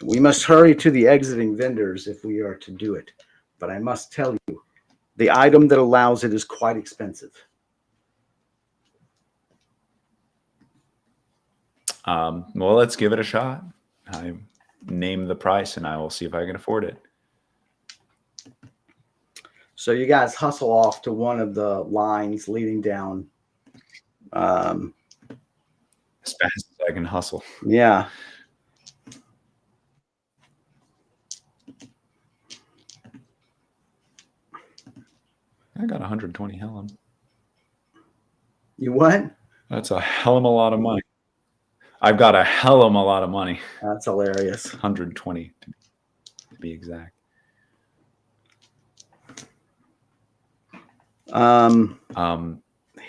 [SPEAKER 1] We must hurry to the exiting vendors if we are to do it. But I must tell you, the item that allows it is quite expensive.
[SPEAKER 2] Well, let's give it a shot. I name the price, and I will see if I can afford it.
[SPEAKER 1] So you guys hustle off to one of the lines leading down.
[SPEAKER 2] As fast as I can hustle.
[SPEAKER 1] Yeah.
[SPEAKER 2] I got 120 Helm.
[SPEAKER 1] You what?
[SPEAKER 2] That's a hell of a lot of money. I've got a hell of a lot of money.
[SPEAKER 1] That's hilarious.
[SPEAKER 2] 120 to be exact.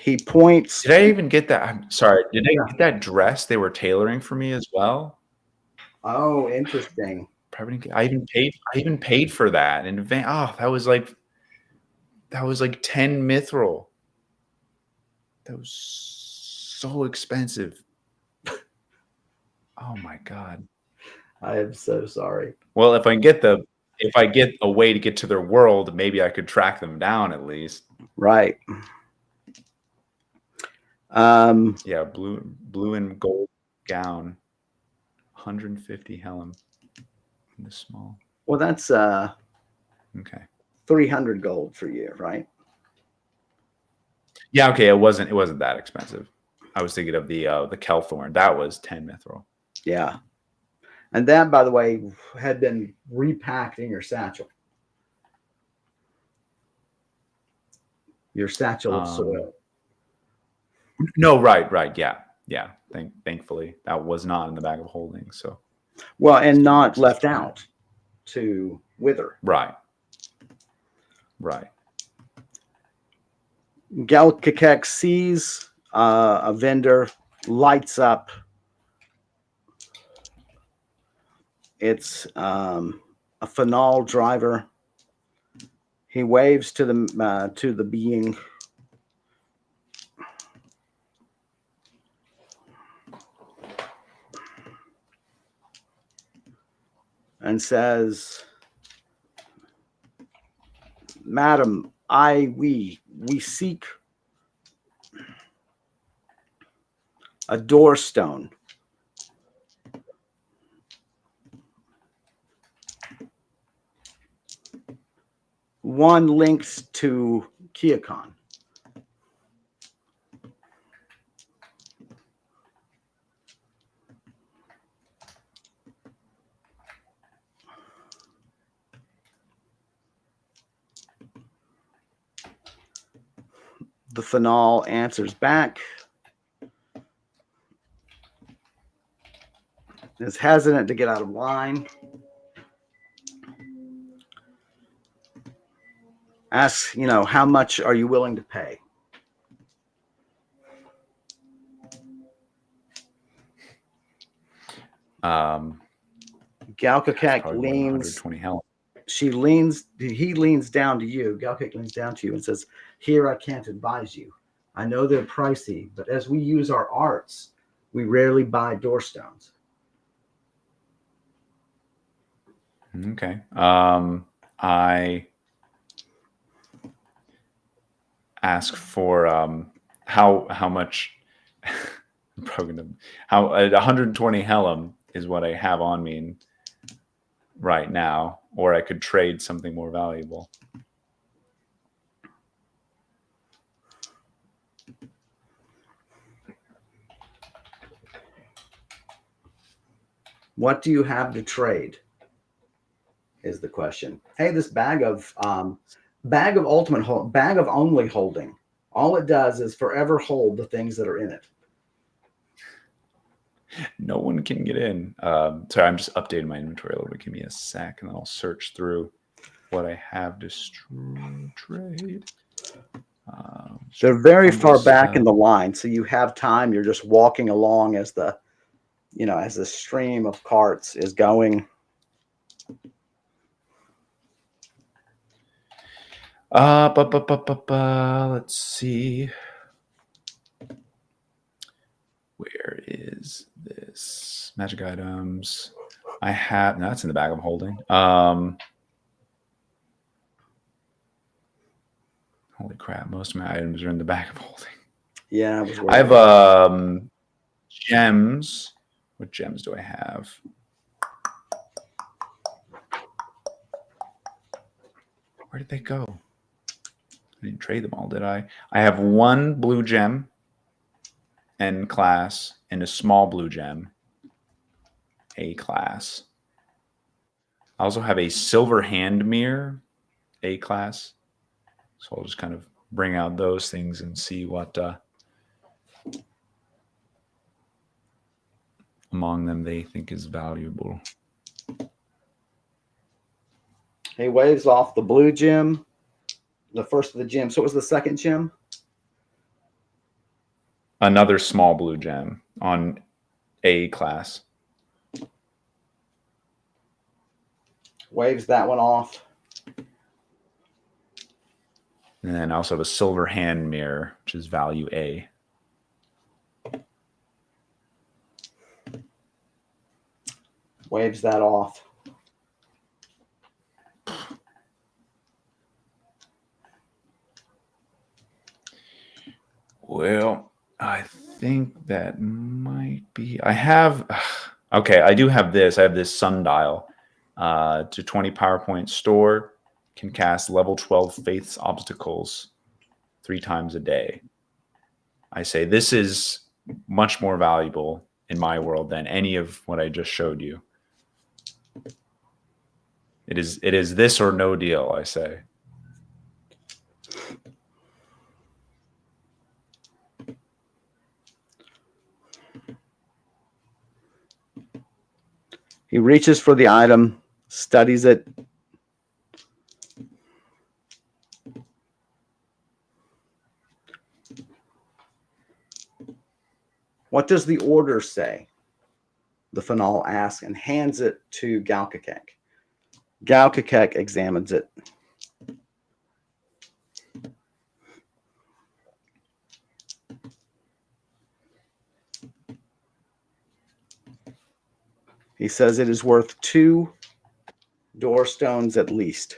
[SPEAKER 1] He points.
[SPEAKER 2] Did I even get that? I'm sorry. Did I get that dress they were tailoring for me as well?
[SPEAKER 1] Oh, interesting.
[SPEAKER 2] Probably didn't I even paid for that in advance. Oh, that was like 10 mithril. That was so expensive. Oh my god.
[SPEAKER 1] I am so sorry.
[SPEAKER 2] Well, if I get a way to get to their world, maybe I could track them down at least.
[SPEAKER 1] Right.
[SPEAKER 2] Yeah, blue and gold gown. 150 Helm. In the small.
[SPEAKER 1] Well, that's
[SPEAKER 2] Okay.
[SPEAKER 1] 300 gold for you, right?
[SPEAKER 2] Yeah, okay. It wasn't that expensive. I was thinking of the Kelthorn. That was 10 mithril.
[SPEAKER 1] Yeah. And that, by the way, had been repacked in your satchel. Your satchel of soil.
[SPEAKER 2] No, right. Yeah. Thankfully, that was not in the bag of holding. So.
[SPEAKER 1] Well, and not left out to wither.
[SPEAKER 2] Right.
[SPEAKER 1] Galkakek sees a vendor, lights up. It's a phenol driver. He waves to the being. And says, "Madam, we seek a doorstone. One links to Kiakon." The phenol answers back. Is hesitant to get out of line. Asks, how much are you willing to pay? Galkakek leans.
[SPEAKER 2] 120 Helm.
[SPEAKER 1] He leans down to you. Galkakek leans down to you and says, "Here I can't advise you. I know they're pricey, but as we use our arts, we rarely buy doorstones."
[SPEAKER 2] Okay. I ask for how much. I'm probably gonna 120 Helm is what I have on me right now, or I could trade something more valuable.
[SPEAKER 1] What do you have to trade? Is the question. Hey, this bag of only holding. All it does is forever hold the things that are in it.
[SPEAKER 2] No one can get in. Sorry, I'm just updating my inventory a little bit. Give me a sec, and then I'll search through what I have to trade.
[SPEAKER 1] They're very far back in the line, so you have time. You're just walking along as the stream of carts is going.
[SPEAKER 2] Let's see. Where is this? Magic items. I have. No, that's in the bag I'm holding. Holy crap! Most of my items are in the bag I'm holding.
[SPEAKER 1] Yeah,
[SPEAKER 2] I have gems. What gems do I have? Where did they go? I didn't trade them all, did I? I have one blue gem, N class, and a small blue gem, A class. I also have a silver hand mirror, A class. So I'll just kind of bring out those things and see what among them they think is valuable.
[SPEAKER 1] He waves off the blue gem, the first of the gems. So what was the second gem?
[SPEAKER 2] Another small blue gem on A class.
[SPEAKER 1] Waves that one off.
[SPEAKER 2] And then I also have a silver hand mirror, which is value A.
[SPEAKER 1] Waves that off.
[SPEAKER 2] Well, I think that might be. I have. Okay, I do have this. I have this sundial. To 20 PowerPoint store, can cast level 12 Faith's obstacles 3 times a day. I say this is much more valuable in my world than any of what I just showed you. It is this or no deal, I say.
[SPEAKER 1] He reaches for the item, studies it. What does the order say? The Fanal asks and hands it to Galkakek. Galkakek examines it. He says it is worth 2 door stones at least.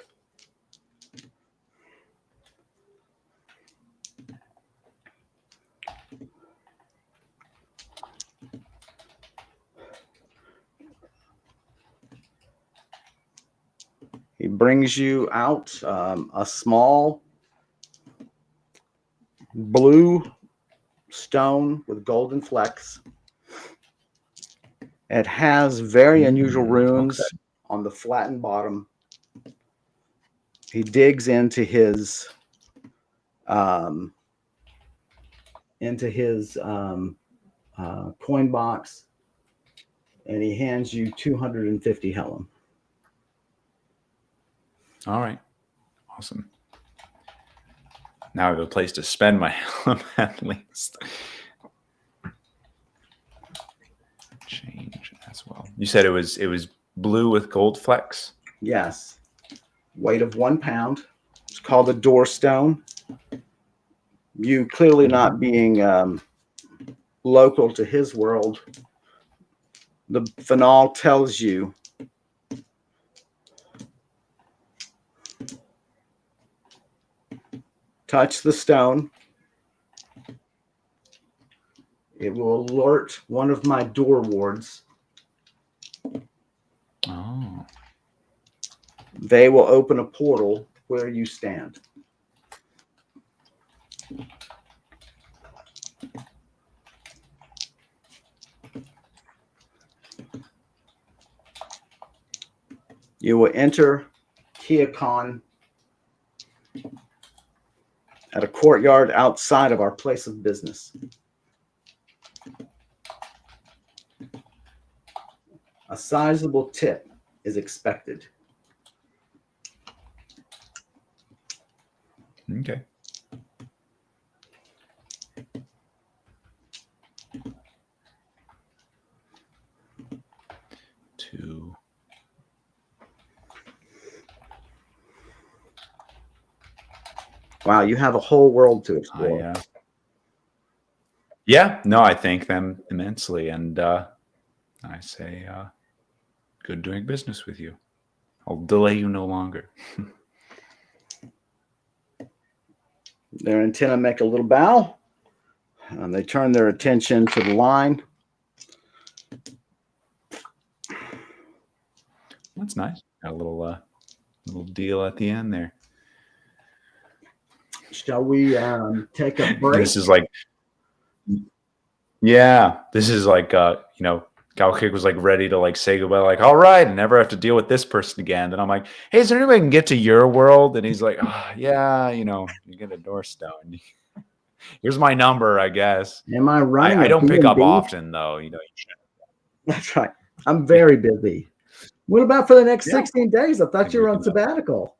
[SPEAKER 1] He brings you out a small blue stone with golden flecks. It has very unusual runes on the flattened bottom. He digs into his coin box, and he hands you 250 Helm.
[SPEAKER 2] All right. Awesome. Now I have a place to spend my Helm at least. Change as well. You said it was blue with gold flecks?
[SPEAKER 1] Yes. Weight of 1 pound. It's called a door stone. You clearly not being local to his world, the Fanal tells you touch the stone. It will alert one of my door wards.
[SPEAKER 2] Oh.
[SPEAKER 1] They will open a portal where you stand. You will enter Kiakon at a courtyard outside of our place of business. A sizable tip is expected.
[SPEAKER 2] Okay. Two.
[SPEAKER 1] Wow, you have a whole world to explore.
[SPEAKER 2] Yeah, no, I thank them immensely, and I say, good doing business with you. I'll delay you no longer.
[SPEAKER 1] Their antenna make a little bow, and they turn their attention to the line.
[SPEAKER 2] That's nice. Got a little deal at the end there.
[SPEAKER 1] Shall we take a break?
[SPEAKER 2] This is like, yeah, this is like, Galkick was like ready to like say goodbye, like, all right, and never have to deal with this person again. And I'm like, hey, is there any way I can get to your world? And he's like, oh, yeah, you get a doorstone. Here's my number, I guess.
[SPEAKER 1] Am I running
[SPEAKER 2] I
[SPEAKER 1] a
[SPEAKER 2] don't pick up
[SPEAKER 1] B&B?
[SPEAKER 2] often though. You
[SPEAKER 1] That's right. I'm very busy. What about for the next
[SPEAKER 2] Yeah.
[SPEAKER 1] 16 days? I thought
[SPEAKER 2] Maybe
[SPEAKER 1] you
[SPEAKER 2] we
[SPEAKER 1] were on
[SPEAKER 2] can,
[SPEAKER 1] sabbatical.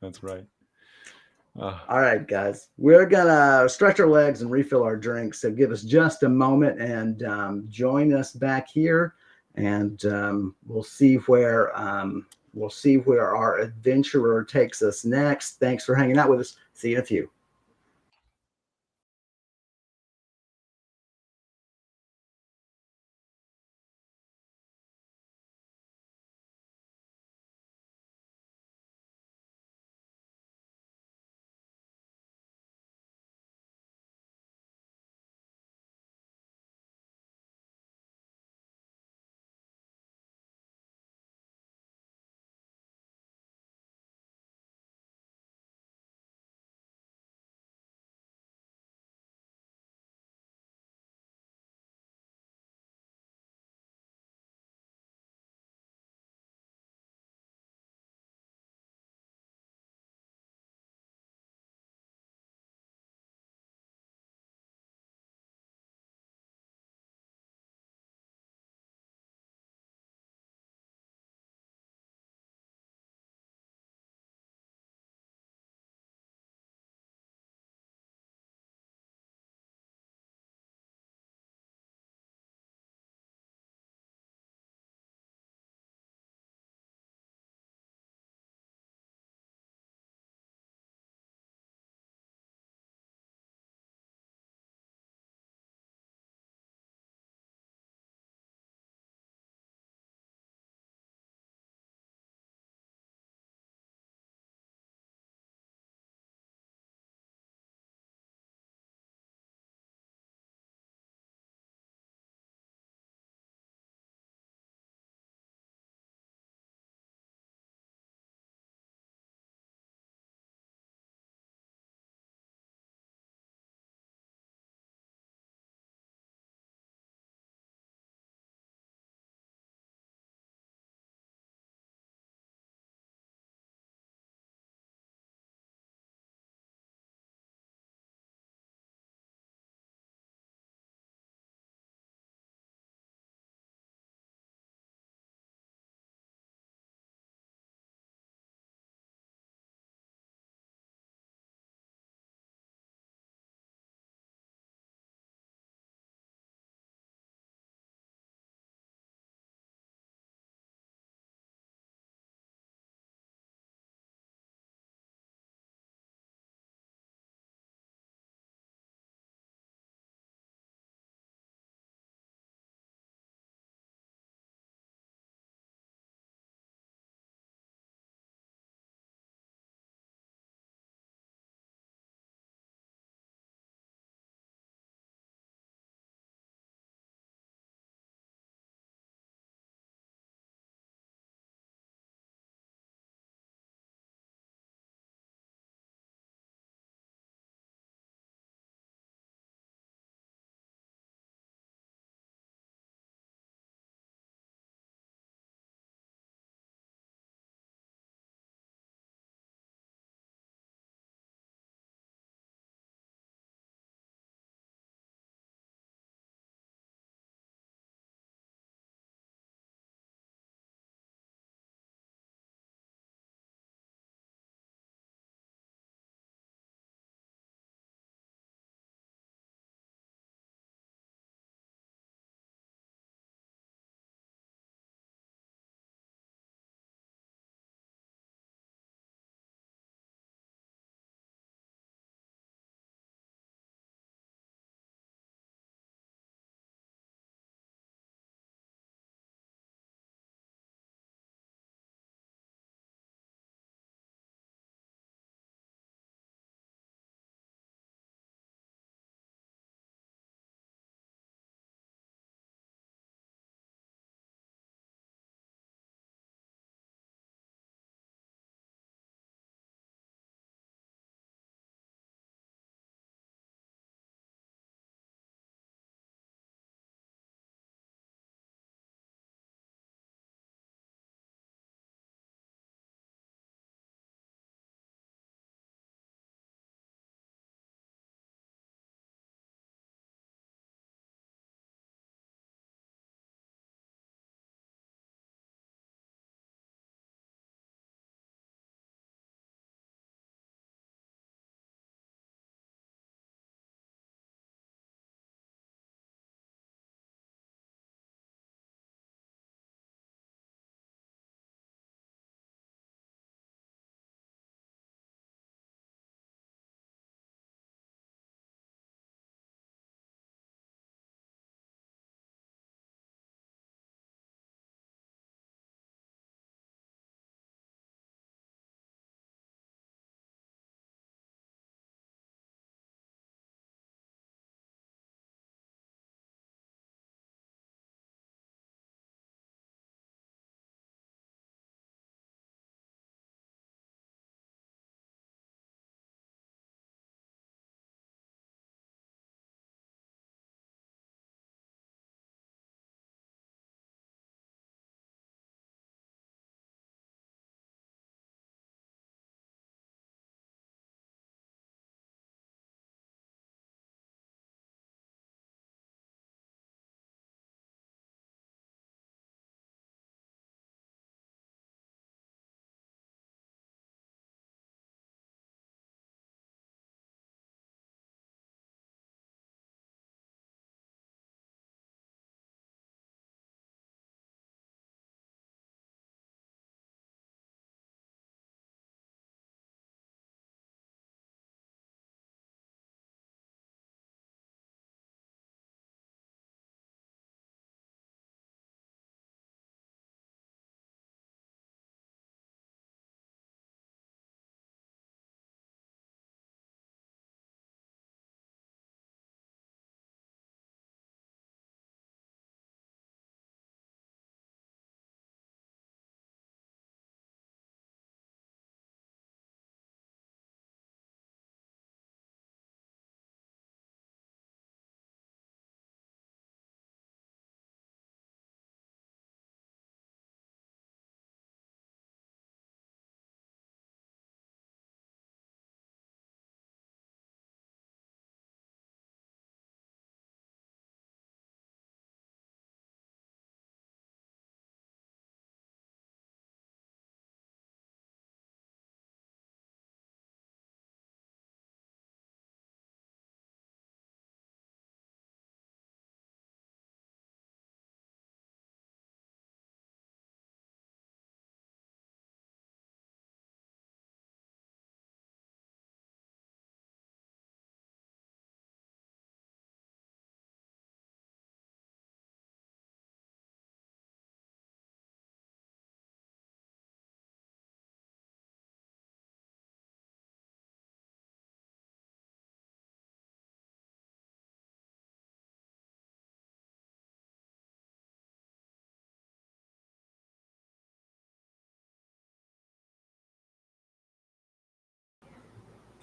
[SPEAKER 2] That's right.
[SPEAKER 1] All right, guys. We're going to stretch our legs and refill our drinks. So give us just a moment and join us back here. And we'll see where our adventurer takes us next. Thanks for hanging out with us. See you in a few.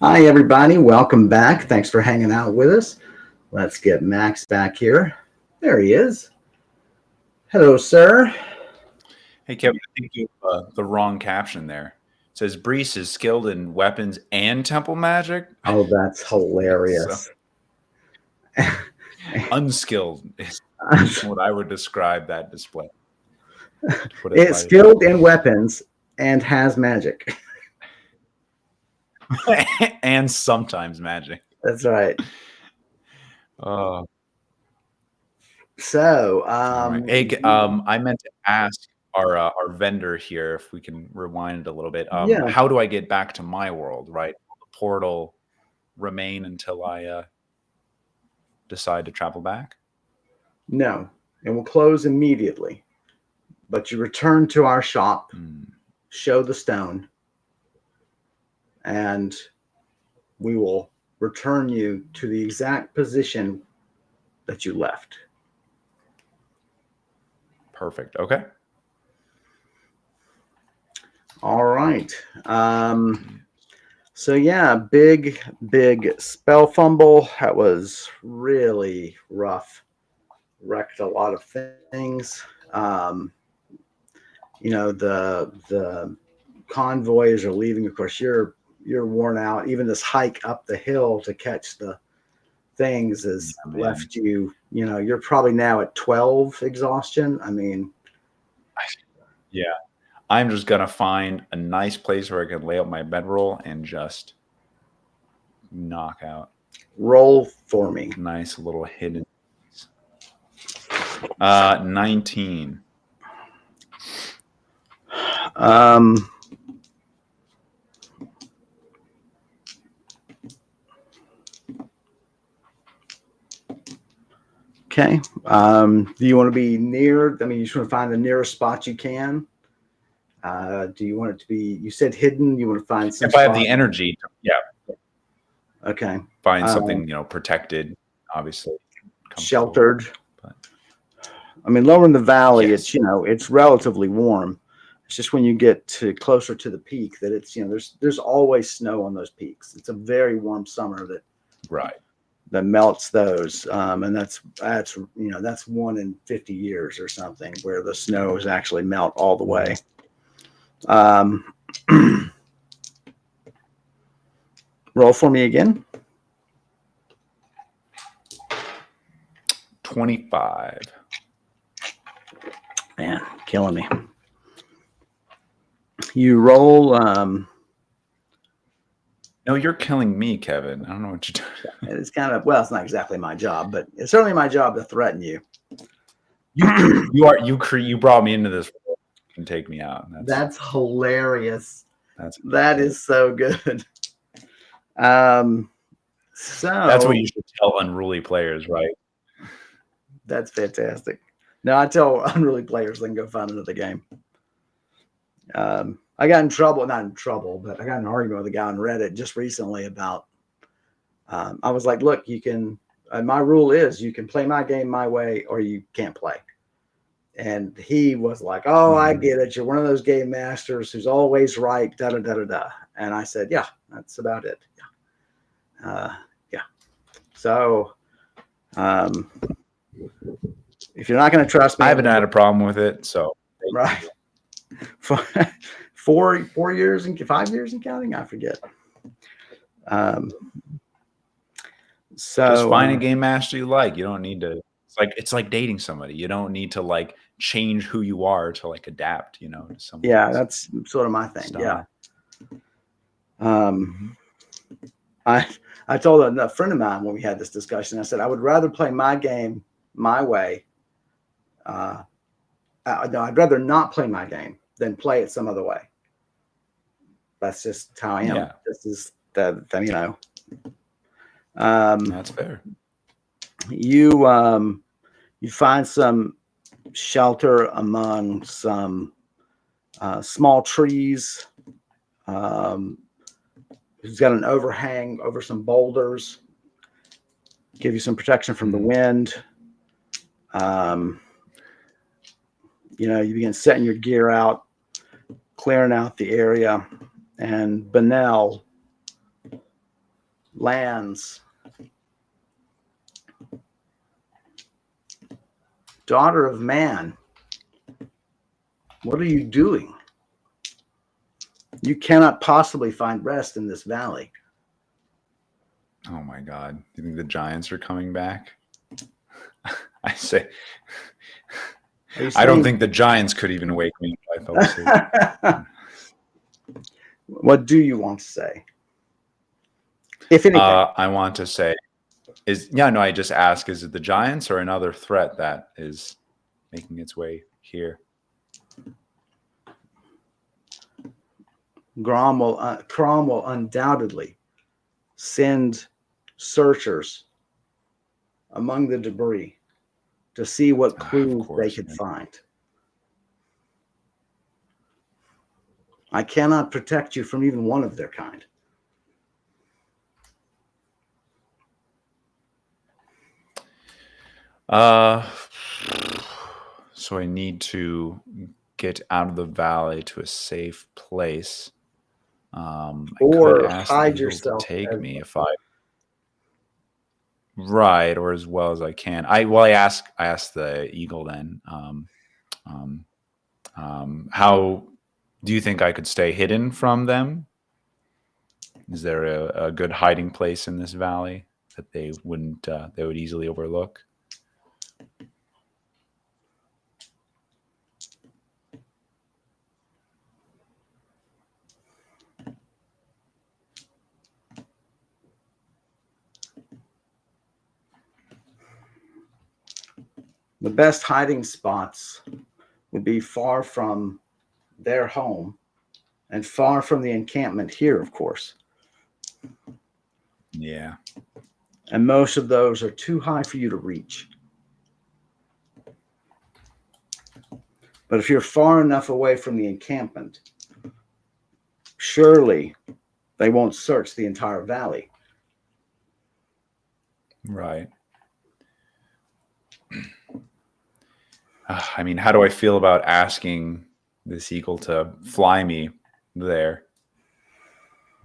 [SPEAKER 1] Hi, everybody. Welcome back. Thanks for hanging out with us. Let's get Max back here. There he is. Hello, sir.
[SPEAKER 2] Hey, Kevin, I think you have the wrong caption there. It says Brise is skilled in weapons and temple magic.
[SPEAKER 1] Oh, that's
[SPEAKER 2] So,
[SPEAKER 1] hilarious.
[SPEAKER 2] unskilled is what I would describe that display. Put it
[SPEAKER 1] It's skilled in weapons and has magic.
[SPEAKER 2] and sometimes magic.
[SPEAKER 1] That's right.
[SPEAKER 2] Oh,
[SPEAKER 1] So,
[SPEAKER 2] all right. Hey, I meant to ask our vendor here if we can rewind it a little bit.
[SPEAKER 1] yeah,
[SPEAKER 2] How do I get back to my world? Right, will the portal remain until I decide to travel back?
[SPEAKER 1] no, it will close immediately. But you return to our shop, show the stone, and we will return you to the exact position that you left.
[SPEAKER 2] Perfect. Okay.
[SPEAKER 1] All right. So yeah, big spell fumble. That was really rough. Wrecked a lot of things. The convoys are leaving. Of course, you're worn out. Even this hike up the hill to catch the things has left you. You're probably now at 12 exhaustion. I mean,
[SPEAKER 2] yeah. I'm just gonna find a nice place where I can lay out my bedroll and just knock out.
[SPEAKER 1] Roll for me.
[SPEAKER 2] Nice little hidden. 19.
[SPEAKER 1] Okay. Do you want to be near? I mean, you just want to find the nearest spot you can. Do you want it to be? You said hidden. You want to find some.
[SPEAKER 2] If I have the energy, yeah.
[SPEAKER 1] Okay.
[SPEAKER 2] Find something protected, obviously.
[SPEAKER 1] Sheltered. But I mean, lower in the valley,
[SPEAKER 2] yes.
[SPEAKER 1] it's relatively warm. It's just when you get closer to the peak that it's there's always snow on those peaks. It's a very warm summer that melts those, and that's 1 in 50 years or something where the snows actually melt all the way. Roll for me again.
[SPEAKER 2] 25.
[SPEAKER 1] Man, killing me. You roll.
[SPEAKER 2] No, you're killing me, Kevin. I don't know what you're doing.
[SPEAKER 1] It's kind of, well, it's not exactly my job, but it's certainly my job to threaten you.
[SPEAKER 2] You brought me into this world and take me out.
[SPEAKER 1] That's hilarious. That is so good. So
[SPEAKER 2] that's what you should tell unruly players, right?
[SPEAKER 1] That's fantastic. No, I tell unruly players they can go find another game. I got in trouble, not in trouble, but I got in an argument with a guy on Reddit just recently about, I was like, look, you can, my rule is you can play my game my way or you can't play. And he was like, oh, I get it. You're one of those game masters who's always right, da da da da da. And I said, yeah, that's about it. Yeah. So, if you're not going to trust me,
[SPEAKER 2] I haven't had a problem with it. So,
[SPEAKER 1] right. 4 years and 5 years and counting, I forget. So
[SPEAKER 2] just find a game master you like. You don't need to. It's like dating somebody. You don't need to change who you are to adapt. To someone.
[SPEAKER 1] Yeah, that's sort of my thing. Style. Yeah. I told a friend of mine when we had this discussion. I said I would rather play my game my way. No, I'd rather not play my game than play it some other way. That's just how I am.
[SPEAKER 2] Yeah.
[SPEAKER 1] This is that
[SPEAKER 2] that's fair.
[SPEAKER 1] You find some shelter among some small trees. Who's got an overhang over some boulders, give you some protection from the wind. You begin setting your gear out, clearing out the area, and Benel, lands. Daughter of man, what are you doing? You cannot possibly find rest in this valley.
[SPEAKER 2] Oh my God. Do you think the giants are coming back? I say, I don't think the giants could even wake me if I fell asleep.
[SPEAKER 1] What do you want to say? If anything.
[SPEAKER 2] I want to say I just ask, is it the giants or another threat that is making its way here?
[SPEAKER 1] Crom will undoubtedly send searchers among the debris to see what clues they could find. I cannot protect you from even one of their kind.
[SPEAKER 2] So I need to get out of the valley to a safe place. I could ask
[SPEAKER 1] hide
[SPEAKER 2] the eagle
[SPEAKER 1] yourself
[SPEAKER 2] to take me if I or as well as I can. I ask the eagle then. How do you think I could stay hidden from them? Is there a good hiding place in this valley that they would easily overlook?
[SPEAKER 1] The best hiding spots would be far from their home and far from the encampment here, of course.
[SPEAKER 2] Yeah.
[SPEAKER 1] And most of those are too high for you to reach. But if you're far enough away from the encampment, surely they won't search the entire valley.
[SPEAKER 2] Right. I mean, how do I feel about asking this eagle to fly me there?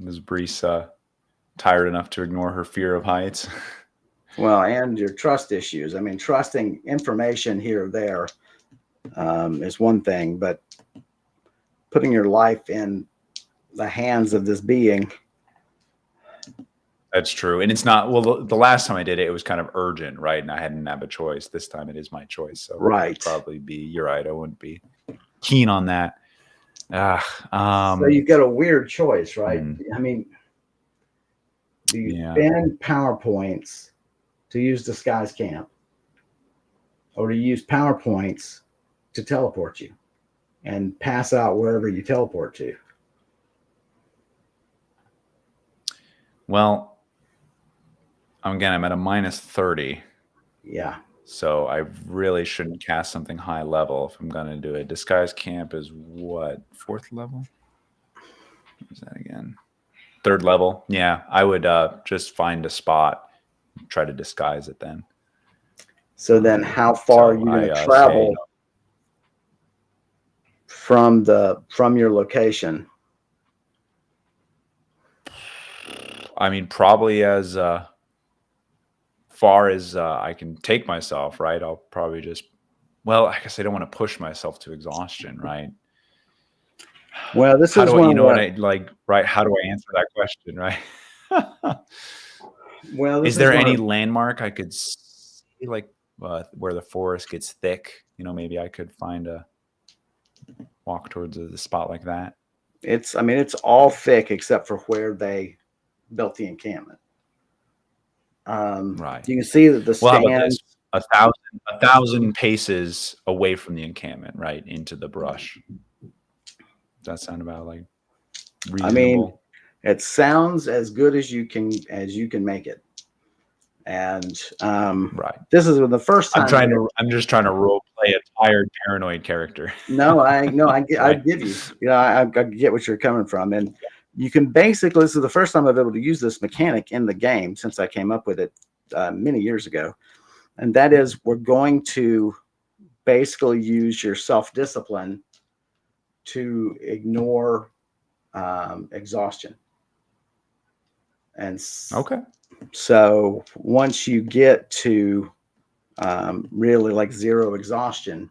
[SPEAKER 2] Is Brise tired enough to ignore her fear of heights?
[SPEAKER 1] Well, and your trust issues. I mean, trusting information here or there is one thing, but putting your life in the hands of this being.
[SPEAKER 2] That's true. And it's not, well, the last time I did it, it was kind of urgent, right? And I hadn't have a choice. This time it is my choice. So
[SPEAKER 1] right.
[SPEAKER 2] I'd probably be, you're right. I wouldn't be keen on that.
[SPEAKER 1] So you've got a weird choice, right? I mean, do you spend PowerPoints to use Disguise Camp, or do you use PowerPoints to teleport you and pass out wherever you teleport to?
[SPEAKER 2] Well, again, I'm at a minus 30.
[SPEAKER 1] Yeah.
[SPEAKER 2] So I really shouldn't cast something high level if I'm going to do it. Disguise Camp is what? 4th level? What is that again? 3rd level. Yeah, I would just find a spot, try to disguise it then.
[SPEAKER 1] So then how far are you going to travel from your location?
[SPEAKER 2] I mean, probably as far as I can take myself, right? I'll probably just, well, I guess I don't want to push myself to exhaustion, right?
[SPEAKER 1] Well, this is
[SPEAKER 2] one. You know what I like, right? How do I answer that question, right?
[SPEAKER 1] Well,
[SPEAKER 2] is there any landmark I could see, like where the forest gets thick? You know, maybe I could find a walk towards a spot like that.
[SPEAKER 1] It's all thick except for where they built the encampment.
[SPEAKER 2] Right.
[SPEAKER 1] You can see that the stands
[SPEAKER 2] 1,000 paces away from the encampment, right into the brush. Does that sound about like reasonable?
[SPEAKER 1] I mean, it sounds as good as you can make it. And
[SPEAKER 2] right.
[SPEAKER 1] This is the first time
[SPEAKER 2] I'm just trying to role play a tired, paranoid character.
[SPEAKER 1] I give you. I get what you're coming from, and you can basically. This is the first time I've been able to use this mechanic in the game since I came up with it many years ago, and that is we're going to basically use your self-discipline to ignore exhaustion. And
[SPEAKER 2] Okay.
[SPEAKER 1] so once you get to really like zero exhaustion,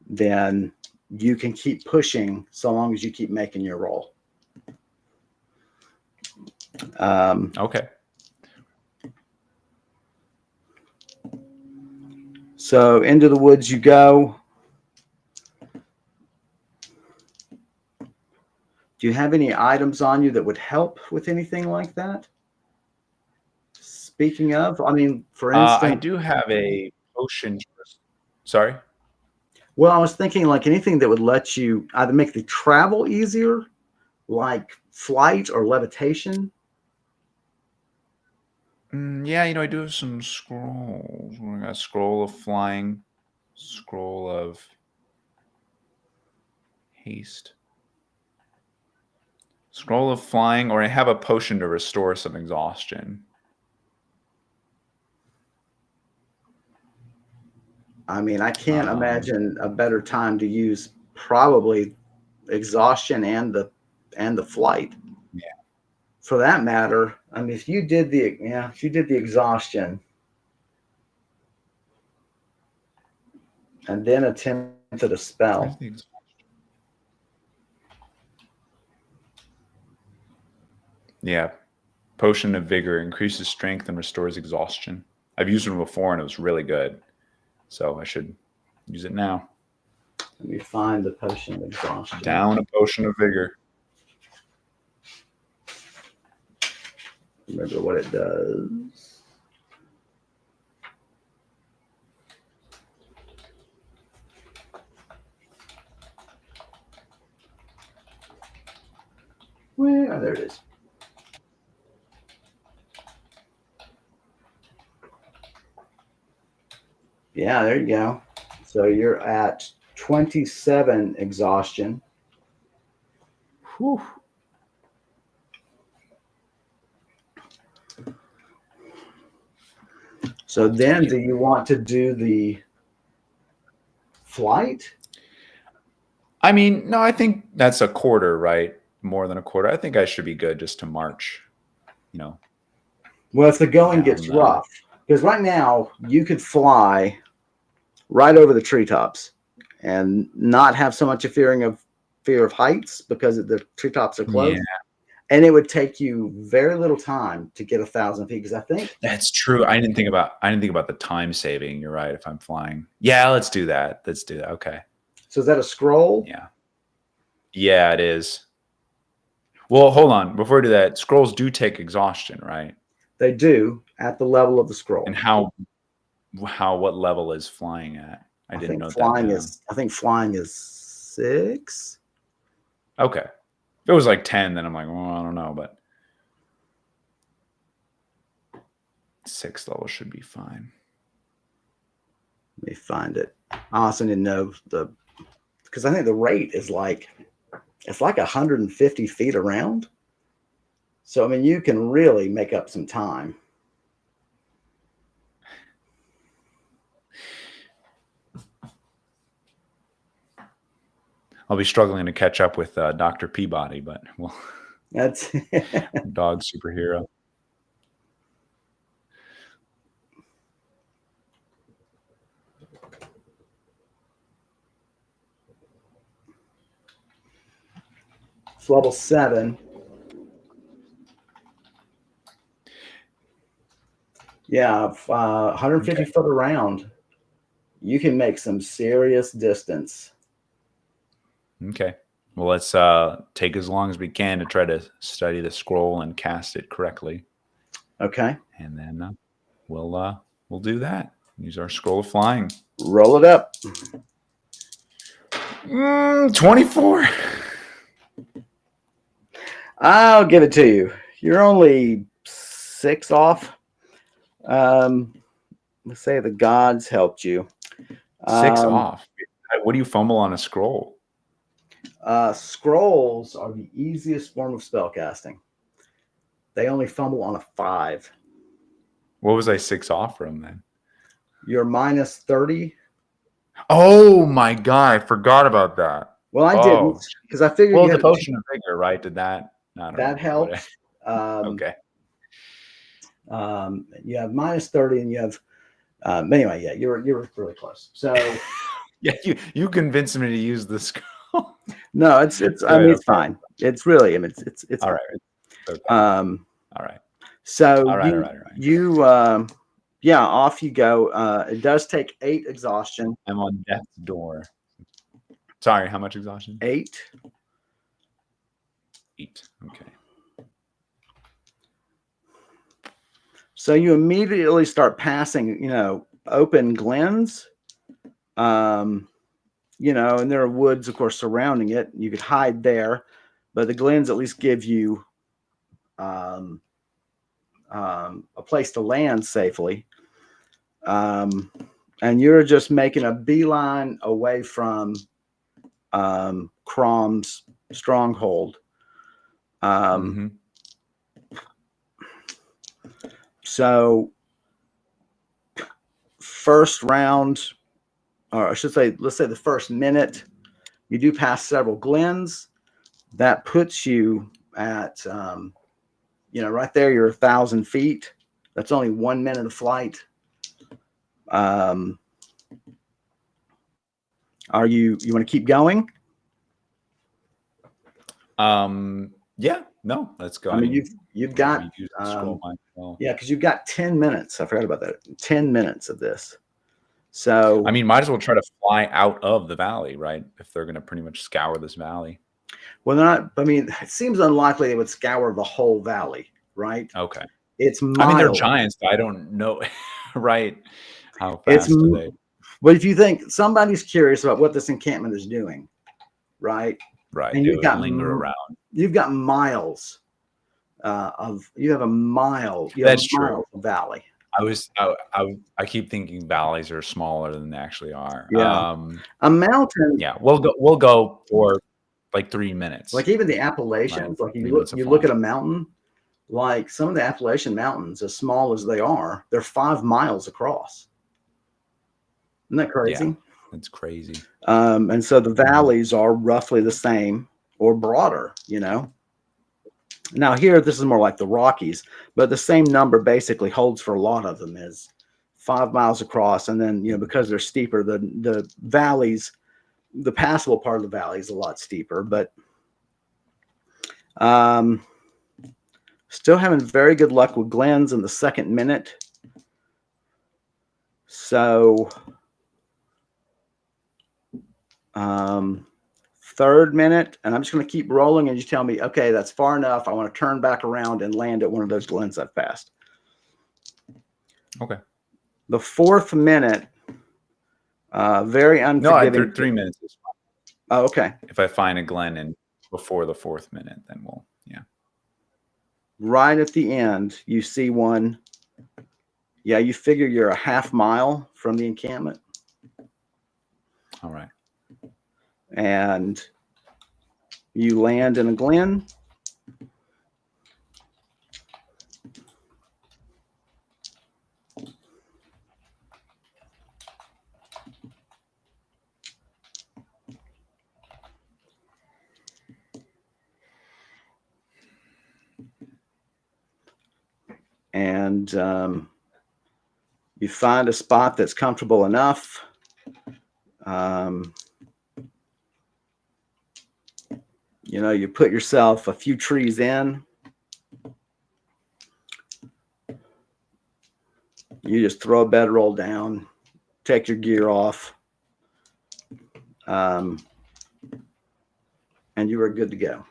[SPEAKER 1] then you can keep pushing so long as you keep making your roll.
[SPEAKER 2] Okay.
[SPEAKER 1] So into the woods you go. Do you have any items on you that would help with anything like that? Speaking of, I mean, for
[SPEAKER 2] I
[SPEAKER 1] instance,
[SPEAKER 2] do have a potion. Sorry.
[SPEAKER 1] well, I was thinking like anything that would let you either make the travel easier, like flight or levitation.
[SPEAKER 2] Yeah, I do have some scrolls. I got a scroll of flying, scroll of haste, scroll of flying, or I have a potion to restore some exhaustion.
[SPEAKER 1] I mean, I can't
[SPEAKER 2] Um,
[SPEAKER 1] imagine a better time to use probably exhaustion and the flight.
[SPEAKER 2] yeah.
[SPEAKER 1] For that matter, I mean, if you did the exhaustion and then attempted a
[SPEAKER 2] Where's
[SPEAKER 1] spell,
[SPEAKER 2] the Yeah. Potion of vigor increases strength and restores exhaustion. I've used it before and it was really good. So I should use it now.
[SPEAKER 1] let me find the potion of exhaustion.
[SPEAKER 2] Down a potion of vigor.
[SPEAKER 1] Remember what it does. Where? Oh, there it is. Yeah, there you go. So you're at 27 exhaustion. Whew. So then, do you want to do the flight?
[SPEAKER 2] I mean, no, I think that's a quarter, right? More than a quarter. I think I should be good just to march, you know,
[SPEAKER 1] Well, if the going gets
[SPEAKER 2] down.
[SPEAKER 1] rough, because right now you could fly right over the treetops and not have so much a fear of heights because the treetops are close.
[SPEAKER 2] Yeah,
[SPEAKER 1] And it would take you very little time to get 1,000 feet. Because I think
[SPEAKER 2] that's true. I didn't think about the time saving. You're right. If I'm flying, yeah, let's do that. Let's do that. Okay.
[SPEAKER 1] so. Is that a scroll?
[SPEAKER 2] Yeah. Yeah, it is. Well, hold on. Before we do that, scrolls do take exhaustion, right?
[SPEAKER 1] They do at the level of the scroll.
[SPEAKER 2] And what level is flying at? I didn't note that down.
[SPEAKER 1] I think flying is 6.
[SPEAKER 2] Okay. If it was like 10, then I'm like, well, I don't know, but 6th level should be fine.
[SPEAKER 1] Let me find it. I also didn't know because I think the rate is like it's like 150 feet around. So I mean, you can really make up some time.
[SPEAKER 2] I'll be struggling to catch up with Dr. Peabody, but well,
[SPEAKER 1] That's
[SPEAKER 2] dog superhero.
[SPEAKER 1] it's level 7. Yeah, 150
[SPEAKER 2] Okay.
[SPEAKER 1] foot around. You can make some serious distance.
[SPEAKER 2] Okay. Well, let's take as long as we can to try to study the scroll and cast it correctly,
[SPEAKER 1] Okay,
[SPEAKER 2] and then we'll do that. Use our scroll of flying.
[SPEAKER 1] roll it up.
[SPEAKER 2] 24.
[SPEAKER 1] I'll give it to you. You're only 6 off. Let's say the gods helped you.
[SPEAKER 2] 6 off. What do you fumble on a scroll?
[SPEAKER 1] Scrolls are the easiest form of spellcasting. They only fumble on a 5.
[SPEAKER 2] What was I 6 off from then?
[SPEAKER 1] You're minus 30.
[SPEAKER 2] Oh my god, I forgot about that.
[SPEAKER 1] Well, I
[SPEAKER 2] Oh,
[SPEAKER 1] didn't because I figured
[SPEAKER 2] well,
[SPEAKER 1] you
[SPEAKER 2] the
[SPEAKER 1] had
[SPEAKER 2] potion of vigor, right? Did that? I don't
[SPEAKER 1] that
[SPEAKER 2] know.
[SPEAKER 1] helps.
[SPEAKER 2] Okay.
[SPEAKER 1] You have -30, and you have. Anyway, yeah, you're really close. So
[SPEAKER 2] Yeah, you convinced me to use the scroll.
[SPEAKER 1] no, it's. I
[SPEAKER 2] Good.
[SPEAKER 1] mean, it's
[SPEAKER 2] Okay.
[SPEAKER 1] fine. It's really. I mean, it's
[SPEAKER 2] All
[SPEAKER 1] fine.
[SPEAKER 2] right. Okay. All right.
[SPEAKER 1] So
[SPEAKER 2] All right. All right. All right.
[SPEAKER 1] you yeah, off you go. It does take 8 exhaustion.
[SPEAKER 2] I'm on death's door. Sorry, how much exhaustion?
[SPEAKER 1] 8.
[SPEAKER 2] 8. Okay.
[SPEAKER 1] So you immediately start passing, open glens. And there are woods, of course, surrounding it. You could hide there, but the glens at least give you um, a place to land safely. And you're just making a beeline away from Crom's stronghold.
[SPEAKER 2] Mm-hmm.
[SPEAKER 1] So first round, or I should say, let's say the first minute, you do pass several glens. That puts you at, right there, you're 1,000 feet. That's only 1 minute of flight. You want to keep going?
[SPEAKER 2] Yeah, no, let's go.
[SPEAKER 1] I mean, you've got, yeah, because you've got 10 minutes. I forgot about that. 10 minutes of this. So,
[SPEAKER 2] I mean, might as well try to fly out of the valley, right? If they're going to pretty much scour this valley.
[SPEAKER 1] well, they're not. I mean, it seems unlikely they would scour the whole valley, right?
[SPEAKER 2] Okay.
[SPEAKER 1] It's miles.
[SPEAKER 2] I mean, they're giants. I don't know, right? How fast are they?
[SPEAKER 1] But if you think somebody's curious about what this encampment is doing, right?
[SPEAKER 2] Right.
[SPEAKER 1] And
[SPEAKER 2] you've got linger around.
[SPEAKER 1] You've got miles you have a mile.
[SPEAKER 2] That's true.
[SPEAKER 1] Of valley.
[SPEAKER 2] I keep thinking valleys are smaller than they actually are.
[SPEAKER 1] Yeah. A mountain.
[SPEAKER 2] Yeah, we'll go for like 3 minutes.
[SPEAKER 1] Like even the Appalachians, right? Like you look at a mountain, like some of the Appalachian mountains, as small as they are, they're 5 miles across. Isn't that crazy?
[SPEAKER 2] Yeah, that's crazy.
[SPEAKER 1] And so the valleys are roughly the same or broader, Now here, this is more like the Rockies, but the same number basically holds for a lot of them, is 5 miles across. And then, because they're steeper, the valleys, the passable part of the valley is a lot steeper, but still having very good luck with glens in the second minute. So third minute, and I'm just going to keep rolling, and you tell me, okay, that's far enough. I want to turn back around and land at one of those glens I've passed.
[SPEAKER 2] Okay.
[SPEAKER 1] The fourth minute, very unforgiving.
[SPEAKER 2] No, 3 minutes is fine.
[SPEAKER 1] Oh, okay.
[SPEAKER 2] If I find a glen and before the 4th minute, then yeah.
[SPEAKER 1] Right at the end, you see one. Yeah, you figure you're a half mile from the encampment.
[SPEAKER 2] All right.
[SPEAKER 1] And you land in a glen. And you find a spot that's comfortable enough. You put yourself a few trees in. You just throw a bedroll down, take your gear off, and you are good to go.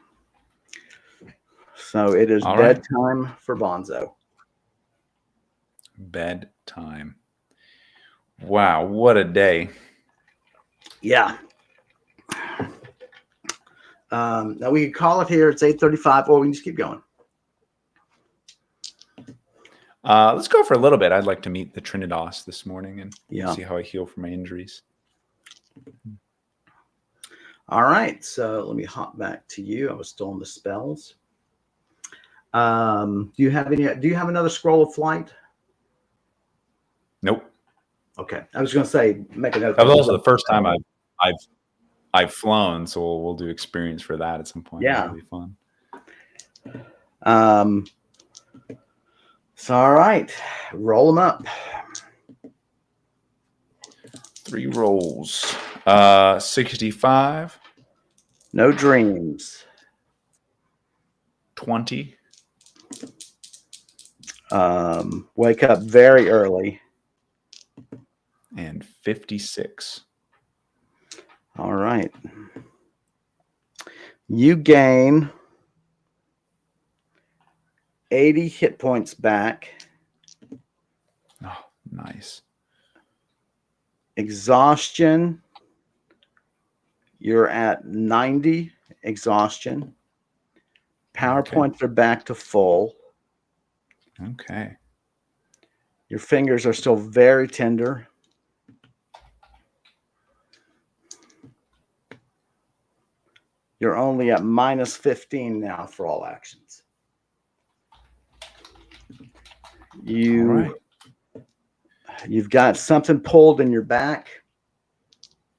[SPEAKER 1] So it is bedtime for Bonzo.
[SPEAKER 2] Bedtime. Wow, what a day.
[SPEAKER 1] Yeah. Now we can call it here. It's 8:35, or we can just keep going.
[SPEAKER 2] Let's go for a little bit. I'd like to meet the Trinidos this morning and see how I heal from my injuries.
[SPEAKER 1] All right, so let me hop back to you. I was still on the spells. Do you have another scroll of flight?
[SPEAKER 2] Nope.
[SPEAKER 1] Okay, I was going to say make a note.
[SPEAKER 2] That was also the first time I've flown, so we'll do experience for that at some point.
[SPEAKER 1] Yeah,
[SPEAKER 2] that'll be fun.
[SPEAKER 1] So, all right, roll them up.
[SPEAKER 2] 3 rolls. 65,
[SPEAKER 1] No dreams.
[SPEAKER 2] 20,
[SPEAKER 1] Wake up very early.
[SPEAKER 2] and 56.
[SPEAKER 1] All right. You gain 80 hit points back.
[SPEAKER 2] Oh, nice.
[SPEAKER 1] Exhaustion. You're at 90 exhaustion. Power
[SPEAKER 2] Okay.
[SPEAKER 1] points are back to full.
[SPEAKER 2] Okay.
[SPEAKER 1] Your fingers are still very tender. You're only at minus 15 now for all actions. You've got something pulled in your back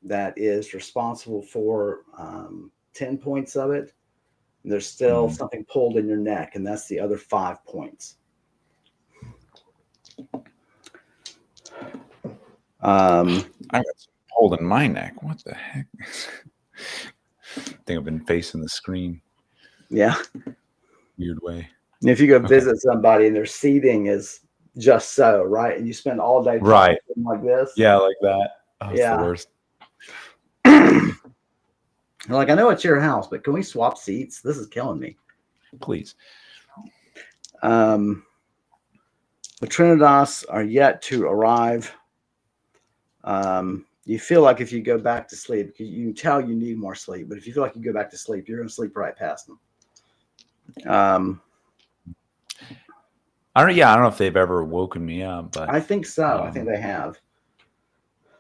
[SPEAKER 1] that is responsible for 10 points of it. There's still something pulled in your neck, and that's the other 5 points.
[SPEAKER 2] I got some hold in my neck. What the heck? I think I've been facing the screen.
[SPEAKER 1] Yeah.
[SPEAKER 2] Weird way.
[SPEAKER 1] And if you go visit somebody and their seating is just so, right? And you spend all day talking to them like this.
[SPEAKER 2] Yeah, like that. Oh, it's the worst.
[SPEAKER 1] Like, I know it's your house, but can we swap seats? This is killing me.
[SPEAKER 2] Please.
[SPEAKER 1] The Trinidas are yet to arrive. You feel like if you go back to sleep, you can tell you need more sleep, but if you feel like you go back to sleep, you're going to sleep right past them.
[SPEAKER 2] I don't know if they've ever woken me up, but
[SPEAKER 1] I think so. I think they have.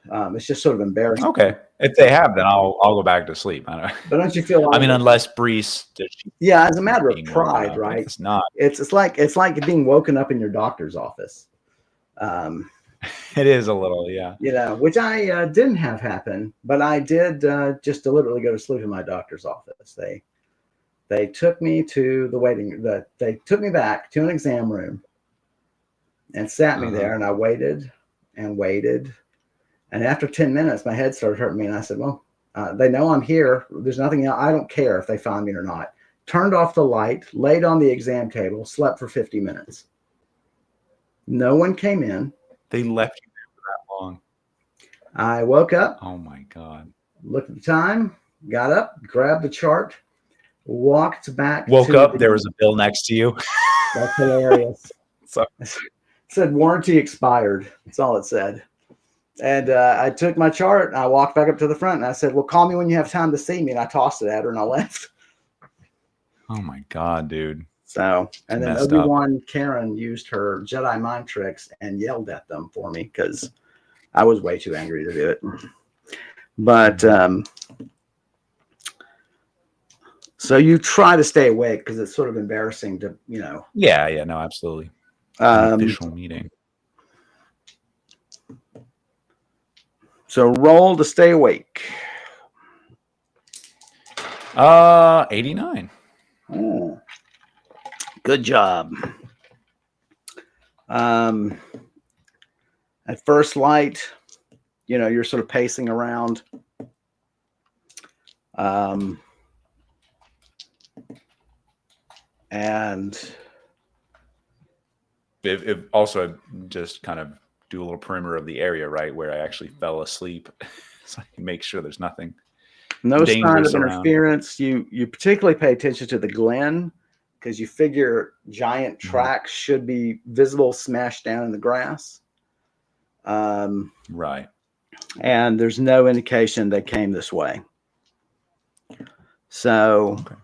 [SPEAKER 1] It's just sort of embarrassing.
[SPEAKER 2] Okay, if they have, then I'll go back to sleep.
[SPEAKER 1] But don't you feel like?
[SPEAKER 2] I mean, unless Brise.
[SPEAKER 1] Yeah, as a matter of pride, right?
[SPEAKER 2] It's not.
[SPEAKER 1] It's like being woken up in your doctor's office.
[SPEAKER 2] It is a little, yeah.
[SPEAKER 1] You know, which I didn't have happen, but I did just deliberately go to sleep in my doctor's office. They took me to they took me back to an exam room and sat me there, and I waited and waited. And after 10 minutes, my head started hurting me, and I said, well, they know I'm here. There's nothing else. I don't care if they find me or not. Turned off the light, laid on the exam table, slept for 50 minutes. No one came in.
[SPEAKER 2] They left you there for that long.
[SPEAKER 1] I woke up.
[SPEAKER 2] Oh, my God.
[SPEAKER 1] Looked at the time, got up, grabbed the chart, walked back.
[SPEAKER 2] Woke up, there was a bill next to you.
[SPEAKER 1] That's hilarious.
[SPEAKER 2] Sorry.
[SPEAKER 1] It said warranty expired. That's all it said. And I took my chart and I walked back up to the front and I said, well, call me when you have time to see me. And I tossed it at her and I left.
[SPEAKER 2] Oh, my God, dude.
[SPEAKER 1] So, and then Obi-Wan Karen used her Jedi mind tricks and yelled at them for me because I was way too angry to do it. But so you try to stay awake because it's sort of embarrassing to, you know.
[SPEAKER 2] Yeah, no, absolutely. Official meeting.
[SPEAKER 1] So roll to stay awake.
[SPEAKER 2] 89.
[SPEAKER 1] Oh, good job. At first light, you know, you're sort of pacing around. And
[SPEAKER 2] if also just kind of do a little perimeter of the area, right, where I actually fell asleep, so I can make sure there's nothing.
[SPEAKER 1] No sign of
[SPEAKER 2] around.
[SPEAKER 1] Interference. You particularly pay attention to the glen because you figure giant tracks should be visible, smashed down in the grass.
[SPEAKER 2] Right.
[SPEAKER 1] And there's no indication they came this way. So. Okay.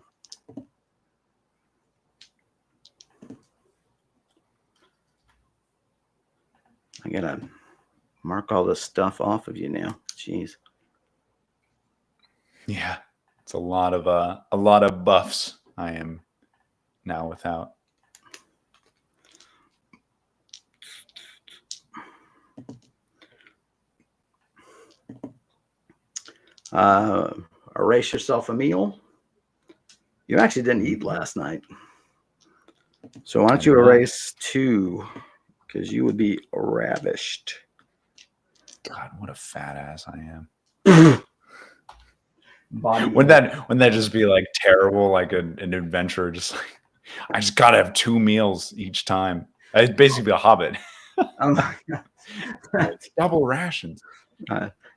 [SPEAKER 1] I gotta mark all this stuff off of you now. Jeez.
[SPEAKER 2] Yeah, it's a lot of buffs I am now without.
[SPEAKER 1] Erase yourself a meal. You actually didn't eat last night. So why don't
[SPEAKER 2] There
[SPEAKER 1] you
[SPEAKER 2] we go.
[SPEAKER 1] erase 2? Because you would be ravished.
[SPEAKER 2] God, what a fat ass I
[SPEAKER 1] Body
[SPEAKER 2] am. Wouldn't that just be like terrible, like an adventure? Just like I just gotta have 2 meals each time. It's basically a Hobbit.
[SPEAKER 1] Oh my God.
[SPEAKER 2] Double rations.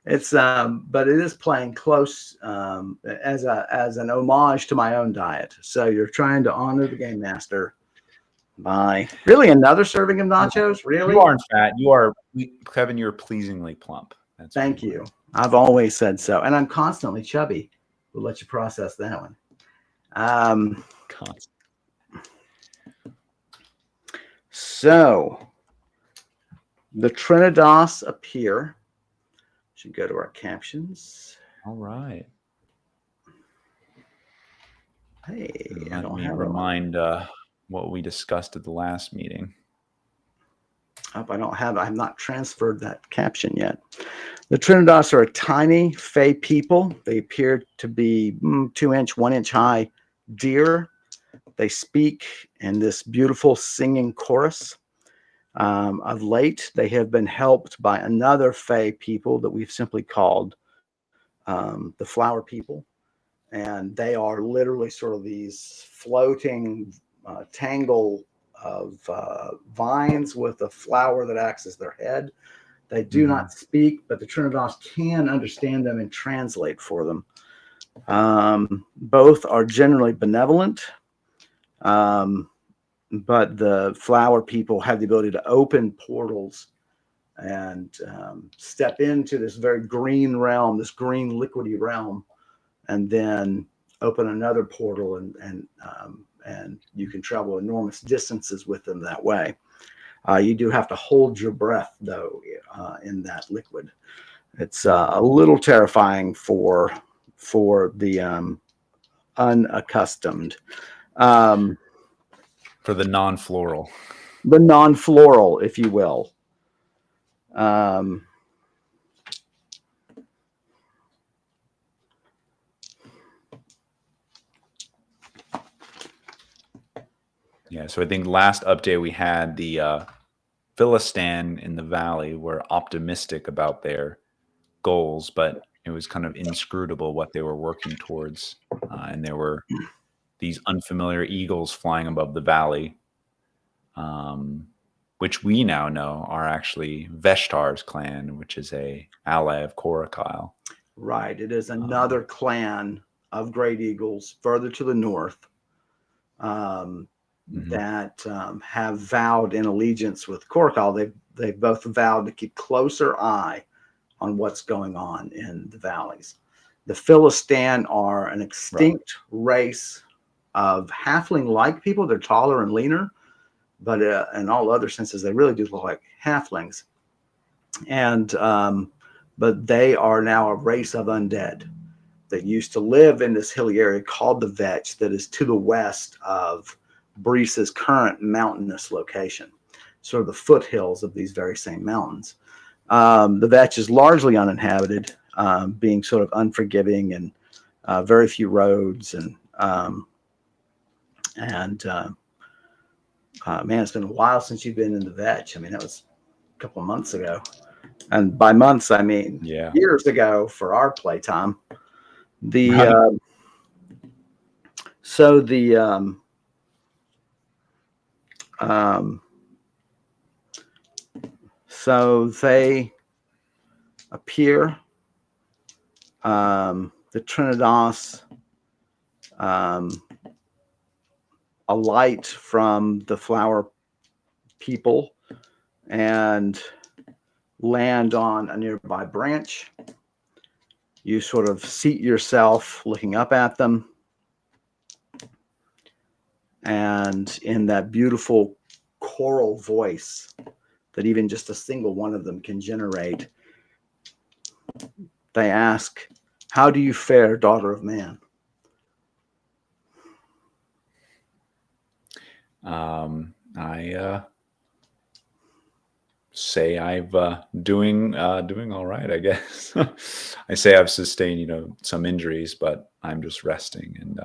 [SPEAKER 1] It's but it is playing close as an homage to my own diet. So you're trying to honor the game master by really another serving of nachos. Really,
[SPEAKER 2] You aren't fat. You are, Kevin. You're pleasingly plump. That's
[SPEAKER 1] thank you. I've always said so, and I'm constantly chubby. We'll let you process that one. So the Trinidas appear. Should go to our captions.
[SPEAKER 2] All right.
[SPEAKER 1] Hey,
[SPEAKER 2] Let me remind what we discussed at the last meeting.
[SPEAKER 1] I've not transferred that caption yet. The Trinidas are a tiny fey people. They appear to be 2-inch, 1-inch high deer. They speak in this beautiful singing chorus. Of late, they have been helped by another fey people that we've simply called the flower people. And they are literally sort of these floating tangle of vines with a flower that acts as their head. They do not speak, but the Trinidas can understand them and translate for them. Both are generally benevolent, but the flower people have the ability to open portals and step into this very green realm, this green liquidy realm, and then open another portal, and you can travel enormous distances with them that way. You do have to hold your breath, though, in that liquid. It's a little terrifying for the unaccustomed.
[SPEAKER 2] For the non-floral.
[SPEAKER 1] The non-floral, if you will.
[SPEAKER 2] Yeah, so I think last update we had the Philistan in the valley were optimistic about their goals, but it was kind of inscrutable what they were working towards. And there were these unfamiliar eagles flying above the valley, which we now know are actually Veshtar's clan, which is a ally of Korakyle.
[SPEAKER 1] Right. It is another clan of great eagles further to the north that have vowed in allegiance with Korakyle. They've both vowed to keep closer eye on what's going on in the valleys. The Philistan are an extinct race of halfling-like people. They're taller and leaner, but in all other senses, they really do look like halflings. And but they are now a race of undead that used to live in this hilly area called the Vetch that is to the west of Brise's current mountainous location, sort of the foothills of these very same mountains. The Vetch is largely uninhabited, being sort of unforgiving and very few roads. And man, it's been a while since you've been in the Vetch. I mean, that was a couple of months ago. And by months, I mean years ago for our playtime. So they appear. The Trinidas alight from the flower people and land on a nearby branch. You sort of seat yourself looking up at them. And in that beautiful choral voice that even just a single one of them can generate, they ask, "How do you fare, daughter of man?"
[SPEAKER 2] I say I've doing all right, I guess. I say I've sustained, some injuries, but I'm just resting and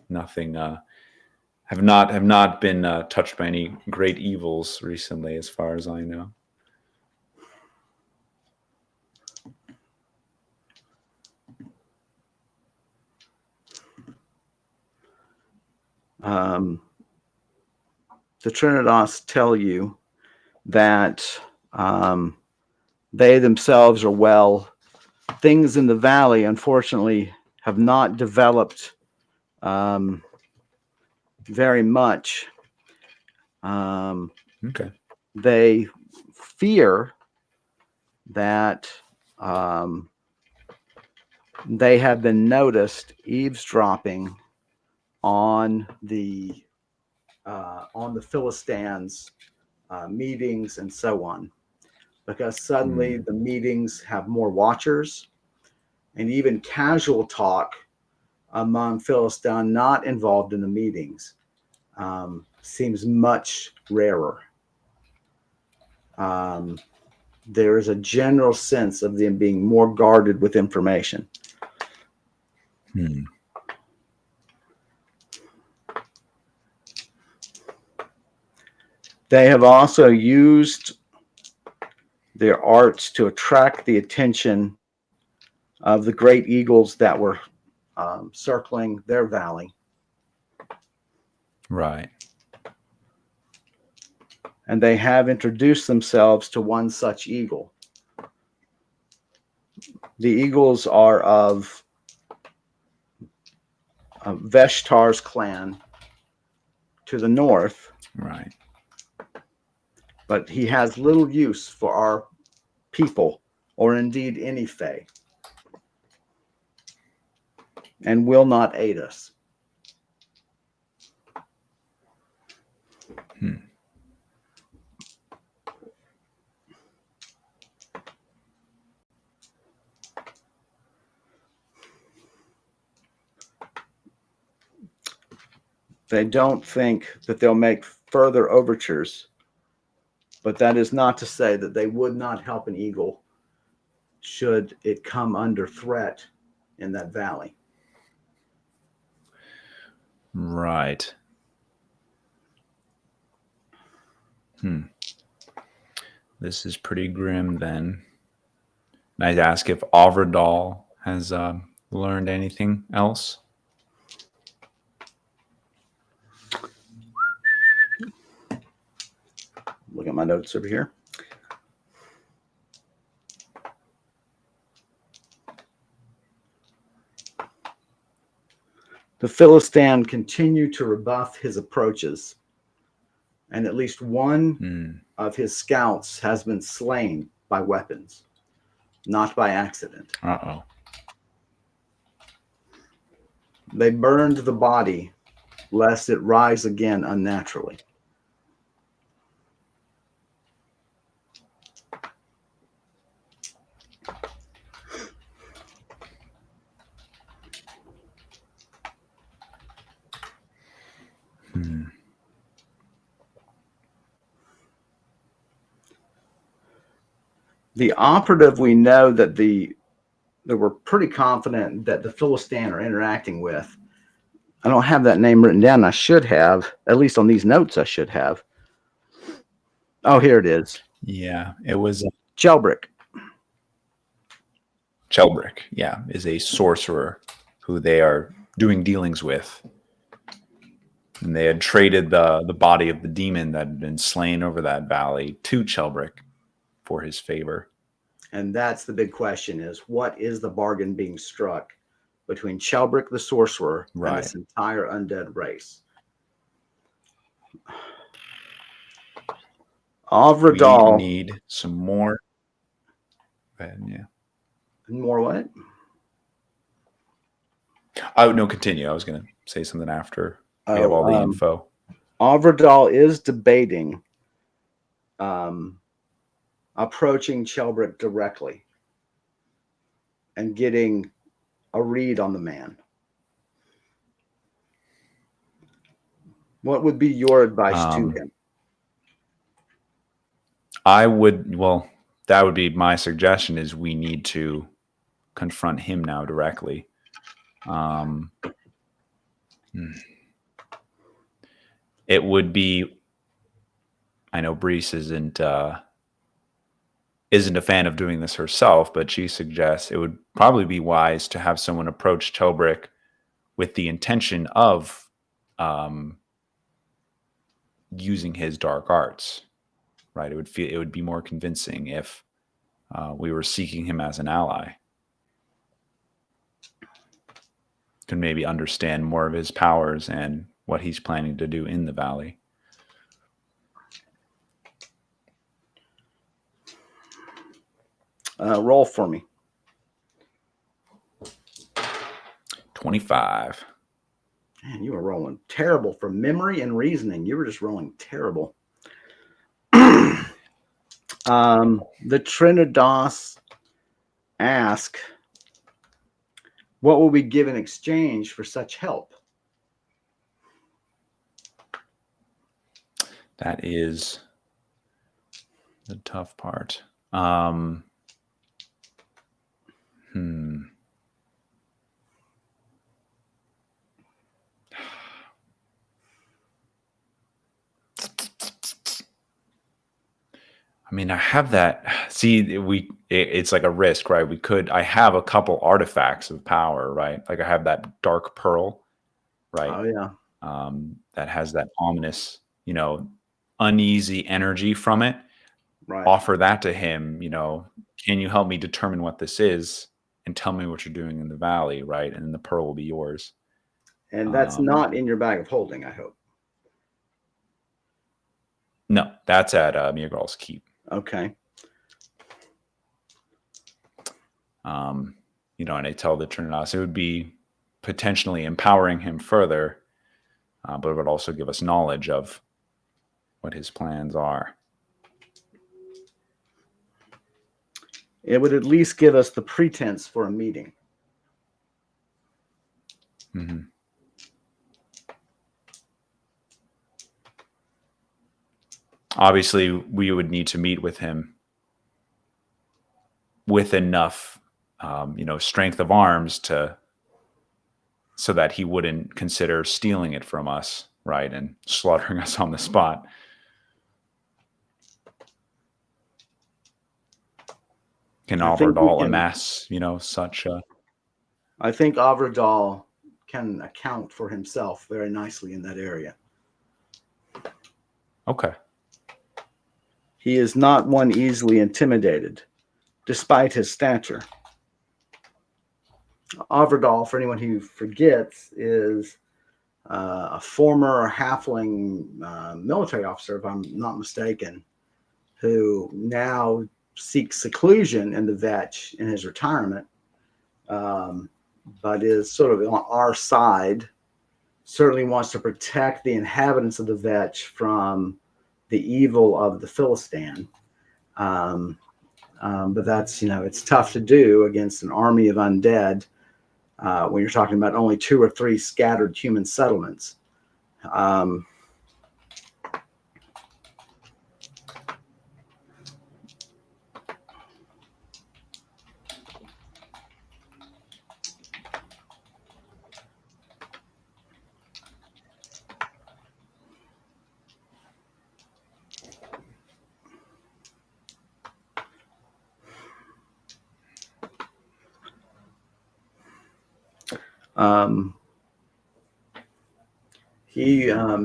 [SPEAKER 2] nothing have not been touched by any great evils recently, as far as I know.
[SPEAKER 1] The Trinitas tell you that they themselves are well. Things in the valley, unfortunately, have not developed very much.
[SPEAKER 2] Okay.
[SPEAKER 1] They fear that they have been noticed eavesdropping on the Philistines' meetings and so on, because suddenly the meetings have more watchers, and even casual talk among Philistine not involved in the meetings seems much rarer. There is a general sense of them being more guarded with information. They have also used their arts to attract the attention of the great eagles that were circling their valley.
[SPEAKER 2] Right.
[SPEAKER 1] And they have introduced themselves to one such eagle. The eagles are of Veshtar's clan to the north.
[SPEAKER 2] Right.
[SPEAKER 1] But he has little use for our people, or indeed any Fae, and will not aid us. They don't think that they'll make further overtures, but that is not to say that they would not help an eagle should it come under threat in that valley.
[SPEAKER 2] Right. This is pretty grim then. And I'd ask if Avradal has learned anything else.
[SPEAKER 1] Look at my notes over here. The Philistine continued to rebuff his approaches, and at least one of his scouts has been slain by weapons, not by accident.
[SPEAKER 2] Uh-oh.
[SPEAKER 1] They burned the body lest it rise again unnaturally. The operative, we know that we're pretty confident that the Philistine are interacting with. I don't have that name written down. I should have, at least on these notes, I should have. Oh, here it is.
[SPEAKER 2] Yeah, it was
[SPEAKER 1] Chelbrick.
[SPEAKER 2] Chelbrick, yeah, is a sorcerer who they are doing dealings with. And they had traded the body of the demon that had been slain over that valley to Chelbrick for his favor.
[SPEAKER 1] And that's the big question, is what is the bargain being struck between Chelbrick the sorcerer and this entire undead race? Avradal.
[SPEAKER 2] We need some more. Yeah.
[SPEAKER 1] More what?
[SPEAKER 2] Oh, no, continue. I was going to say something after we have all the info.
[SPEAKER 1] Avradal is debating approaching Chelbrick directly and getting a read on the man. What would be your advice to him?
[SPEAKER 2] That would be my suggestion, is we need to confront him now directly. it would be. I know Brise isn't a fan of doing this herself, but she suggests it would probably be wise to have someone approach Telbrick with the intention of using his dark arts. Right? It would be more convincing if we were seeking him as an ally. Could maybe understand more of his powers and what he's planning to do in the valley.
[SPEAKER 1] Roll for me.
[SPEAKER 2] 25.
[SPEAKER 1] Man, you were rolling terrible for memory and reasoning. You were just rolling terrible. The Trinidas ask, what will we give in exchange for such help?
[SPEAKER 2] That is the tough part. I mean, I have that. See, it's like a risk, right? I have a couple artifacts of power, right? Like I have that dark pearl, right?
[SPEAKER 1] Oh, yeah.
[SPEAKER 2] That has that ominous, uneasy energy from it.
[SPEAKER 1] Right.
[SPEAKER 2] Offer that to him, can you help me determine what this is and tell me what you're doing in the valley, right? And then the pearl will be yours.
[SPEAKER 1] And that's not in your bag of holding, I hope.
[SPEAKER 2] No, that's at Mirgal's Keep.
[SPEAKER 1] Okay.
[SPEAKER 2] And I tell the Trinidas it would be potentially empowering him further, but it would also give us knowledge of what his plans are.
[SPEAKER 1] It would at least give us the pretense for a meeting.
[SPEAKER 2] Mm-hmm. Obviously, we would need to meet with him with enough, strength of arms so that he wouldn't consider stealing it from us, right, and slaughtering us on the spot. Can Averdal amass, such a...
[SPEAKER 1] I think Averdal can account for himself very nicely in that area.
[SPEAKER 2] Okay.
[SPEAKER 1] He is not one easily intimidated, despite his stature. Averdal, for anyone who forgets, is a former halfling military officer, if I'm not mistaken, who now seeks seclusion in the Vetch in his retirement, but is sort of on our side, certainly wants to protect the inhabitants of the Vetch from the evil of the Philistine. But that's, it's tough to do against an army of undead when you're talking about only 2 or 3 scattered human settlements.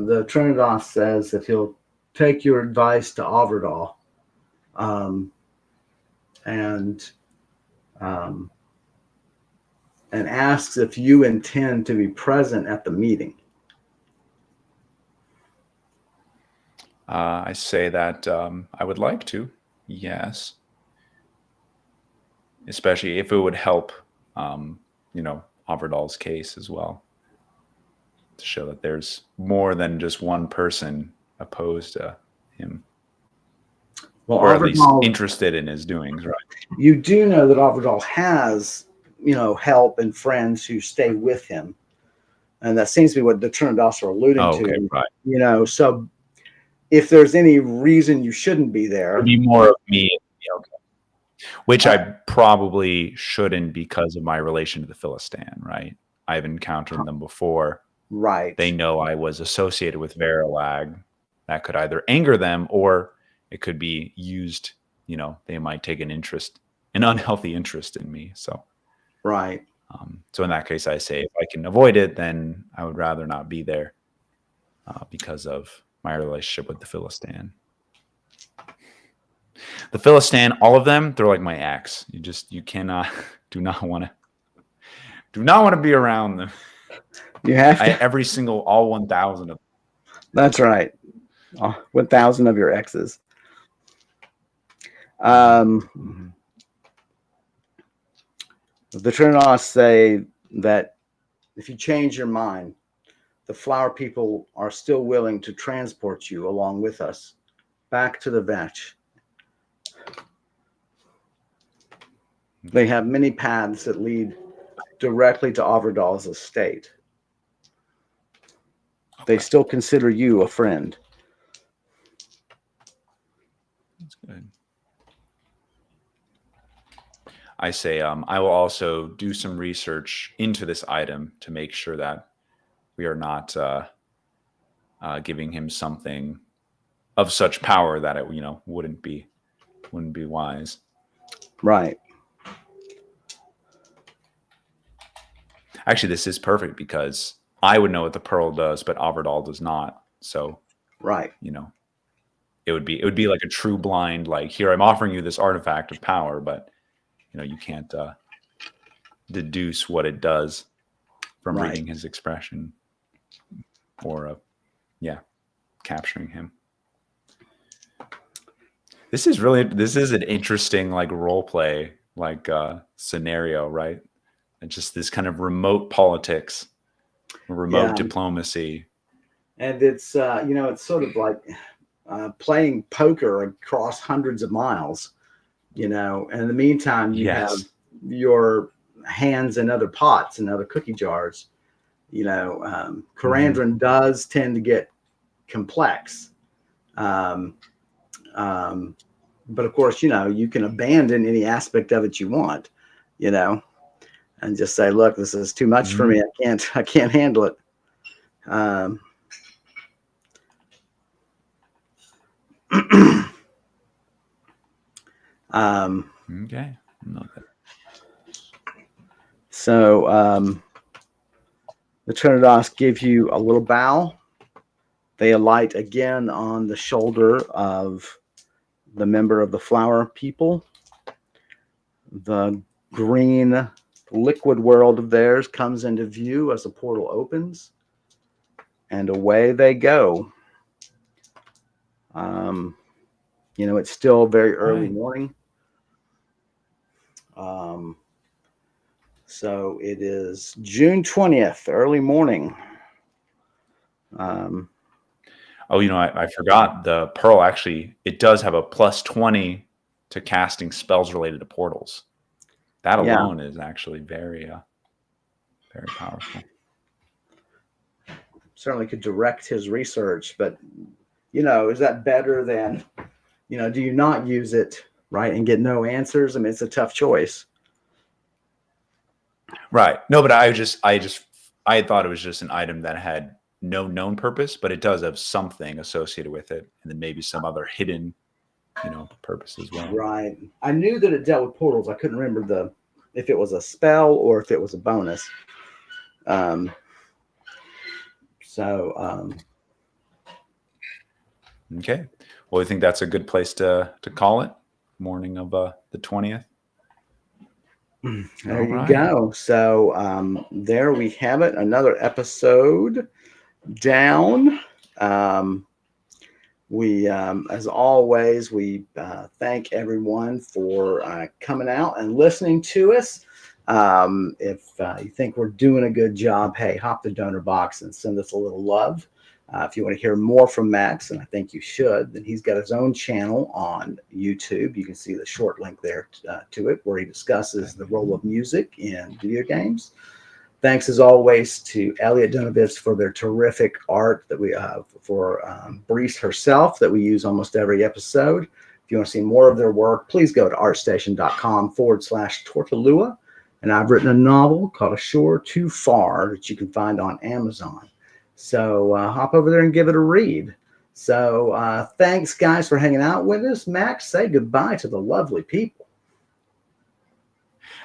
[SPEAKER 1] The Trinidas says that he'll take your advice to Averdal, and asks if you intend to be present at the meeting.
[SPEAKER 2] I say that I would like to, yes. Especially if it would help, Averdal's case as well. To show that there's more than just one person opposed to him.
[SPEAKER 1] Well,
[SPEAKER 2] or at least interested in his doings, right?
[SPEAKER 1] You do know that Averdal has, help and friends who stay with him. And that seems to be what the Trinidas are alluding to.
[SPEAKER 2] Right.
[SPEAKER 1] So if there's any reason you shouldn't be there.
[SPEAKER 2] It'd be more of me. Okay. Which I probably shouldn't because of my relation to the Philistine, right? I've encountered them before.
[SPEAKER 1] Right.
[SPEAKER 2] they know I was associated with Verilag. That could either anger them or it could be used, they might take an unhealthy interest in me. So,
[SPEAKER 1] Right.
[SPEAKER 2] so in that case, I say if I can avoid it, then I would rather not be there because of my relationship with the Philistine. The Philistine, all of them, they're like my ex. You cannot, do not want to be around them.
[SPEAKER 1] You have to.
[SPEAKER 2] Every single, all 1,000 of them.
[SPEAKER 1] That's right. 1,000 of your exes. The Trinoss say that if you change your mind, the flower people are still willing to transport you along with us back to the Vetch. They have many paths that lead directly to Averdal's estate. They still consider you a friend.
[SPEAKER 2] That's good. I say I will also do some research into this item to make sure that we are not giving him something of such power that it wouldn't be wise.
[SPEAKER 1] Right.
[SPEAKER 2] Actually, this is perfect because I would know what the pearl does, but Averdal does not. So,
[SPEAKER 1] right.
[SPEAKER 2] It would be like a true blind, like, here, I'm offering you this artifact of power, but you can't deduce what it does from reading his expression or capturing him. This is an interesting like role play scenario, right? And just this kind of remote politics, remote diplomacy.
[SPEAKER 1] And it's it's sort of like playing poker across hundreds of miles, and in the meantime you have your hands in other pots and other cookie jars. Karandrin does tend to get complex. But of course, you can abandon any aspect of it you want, and just say, look, this is too much for me. I can't handle it.
[SPEAKER 2] Okay.
[SPEAKER 1] So the Trinidas give you a little bow. They alight again on the shoulder of the member of the flower people. The green liquid world of theirs comes into view as the portal opens, and away they go. It's still very early morning. So it is June 20th, early morning.
[SPEAKER 2] I forgot the pearl. Actually, it does have a +20 to casting spells related to portals. That alone is actually very, very powerful.
[SPEAKER 1] Certainly could direct his research, but is that better than, do you not use it, right, and get no answers? I mean, it's a tough choice.
[SPEAKER 2] Right. No, but I thought it was just an item that had no known purpose, but it does have something associated with it, and then maybe some other hidden, purpose as well.
[SPEAKER 1] Right. I knew that it dealt with portals. I couldn't remember if it was a spell or if it was a bonus.
[SPEAKER 2] Okay. Well, I think that's a good place to call it. Morning of the 20th.
[SPEAKER 1] There you go. So there we have it. Another episode down. We, as always, we thank everyone for coming out and listening to us. If you think we're doing a good job, hey, hop the donor box and send us a little love. If you want to hear more from Max, and I think you should, then he's got his own channel on YouTube. You can see the short link there to it, where he discusses the role of music in video games. Thanks, as always, to Elliot Donovitz for their terrific art that we have for Brise herself that we use almost every episode. If you want to see more of their work, please go to artstation.com/Tortolua. And I've written a novel called A Shore Too Far that you can find on Amazon. So hop over there and give it a read. So thanks, guys, for hanging out with us. Max, say goodbye to the lovely people.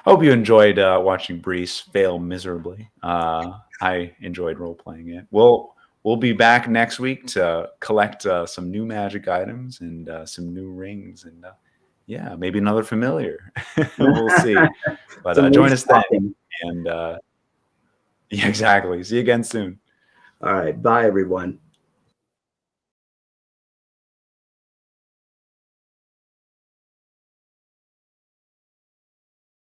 [SPEAKER 2] I hope you enjoyed watching Brise fail miserably. I enjoyed role playing it. We'll be back next week to collect some new magic items and some new rings and yeah, maybe another familiar. We'll see. But join us then. And yeah, exactly. See you again soon.
[SPEAKER 1] All right. Bye, everyone.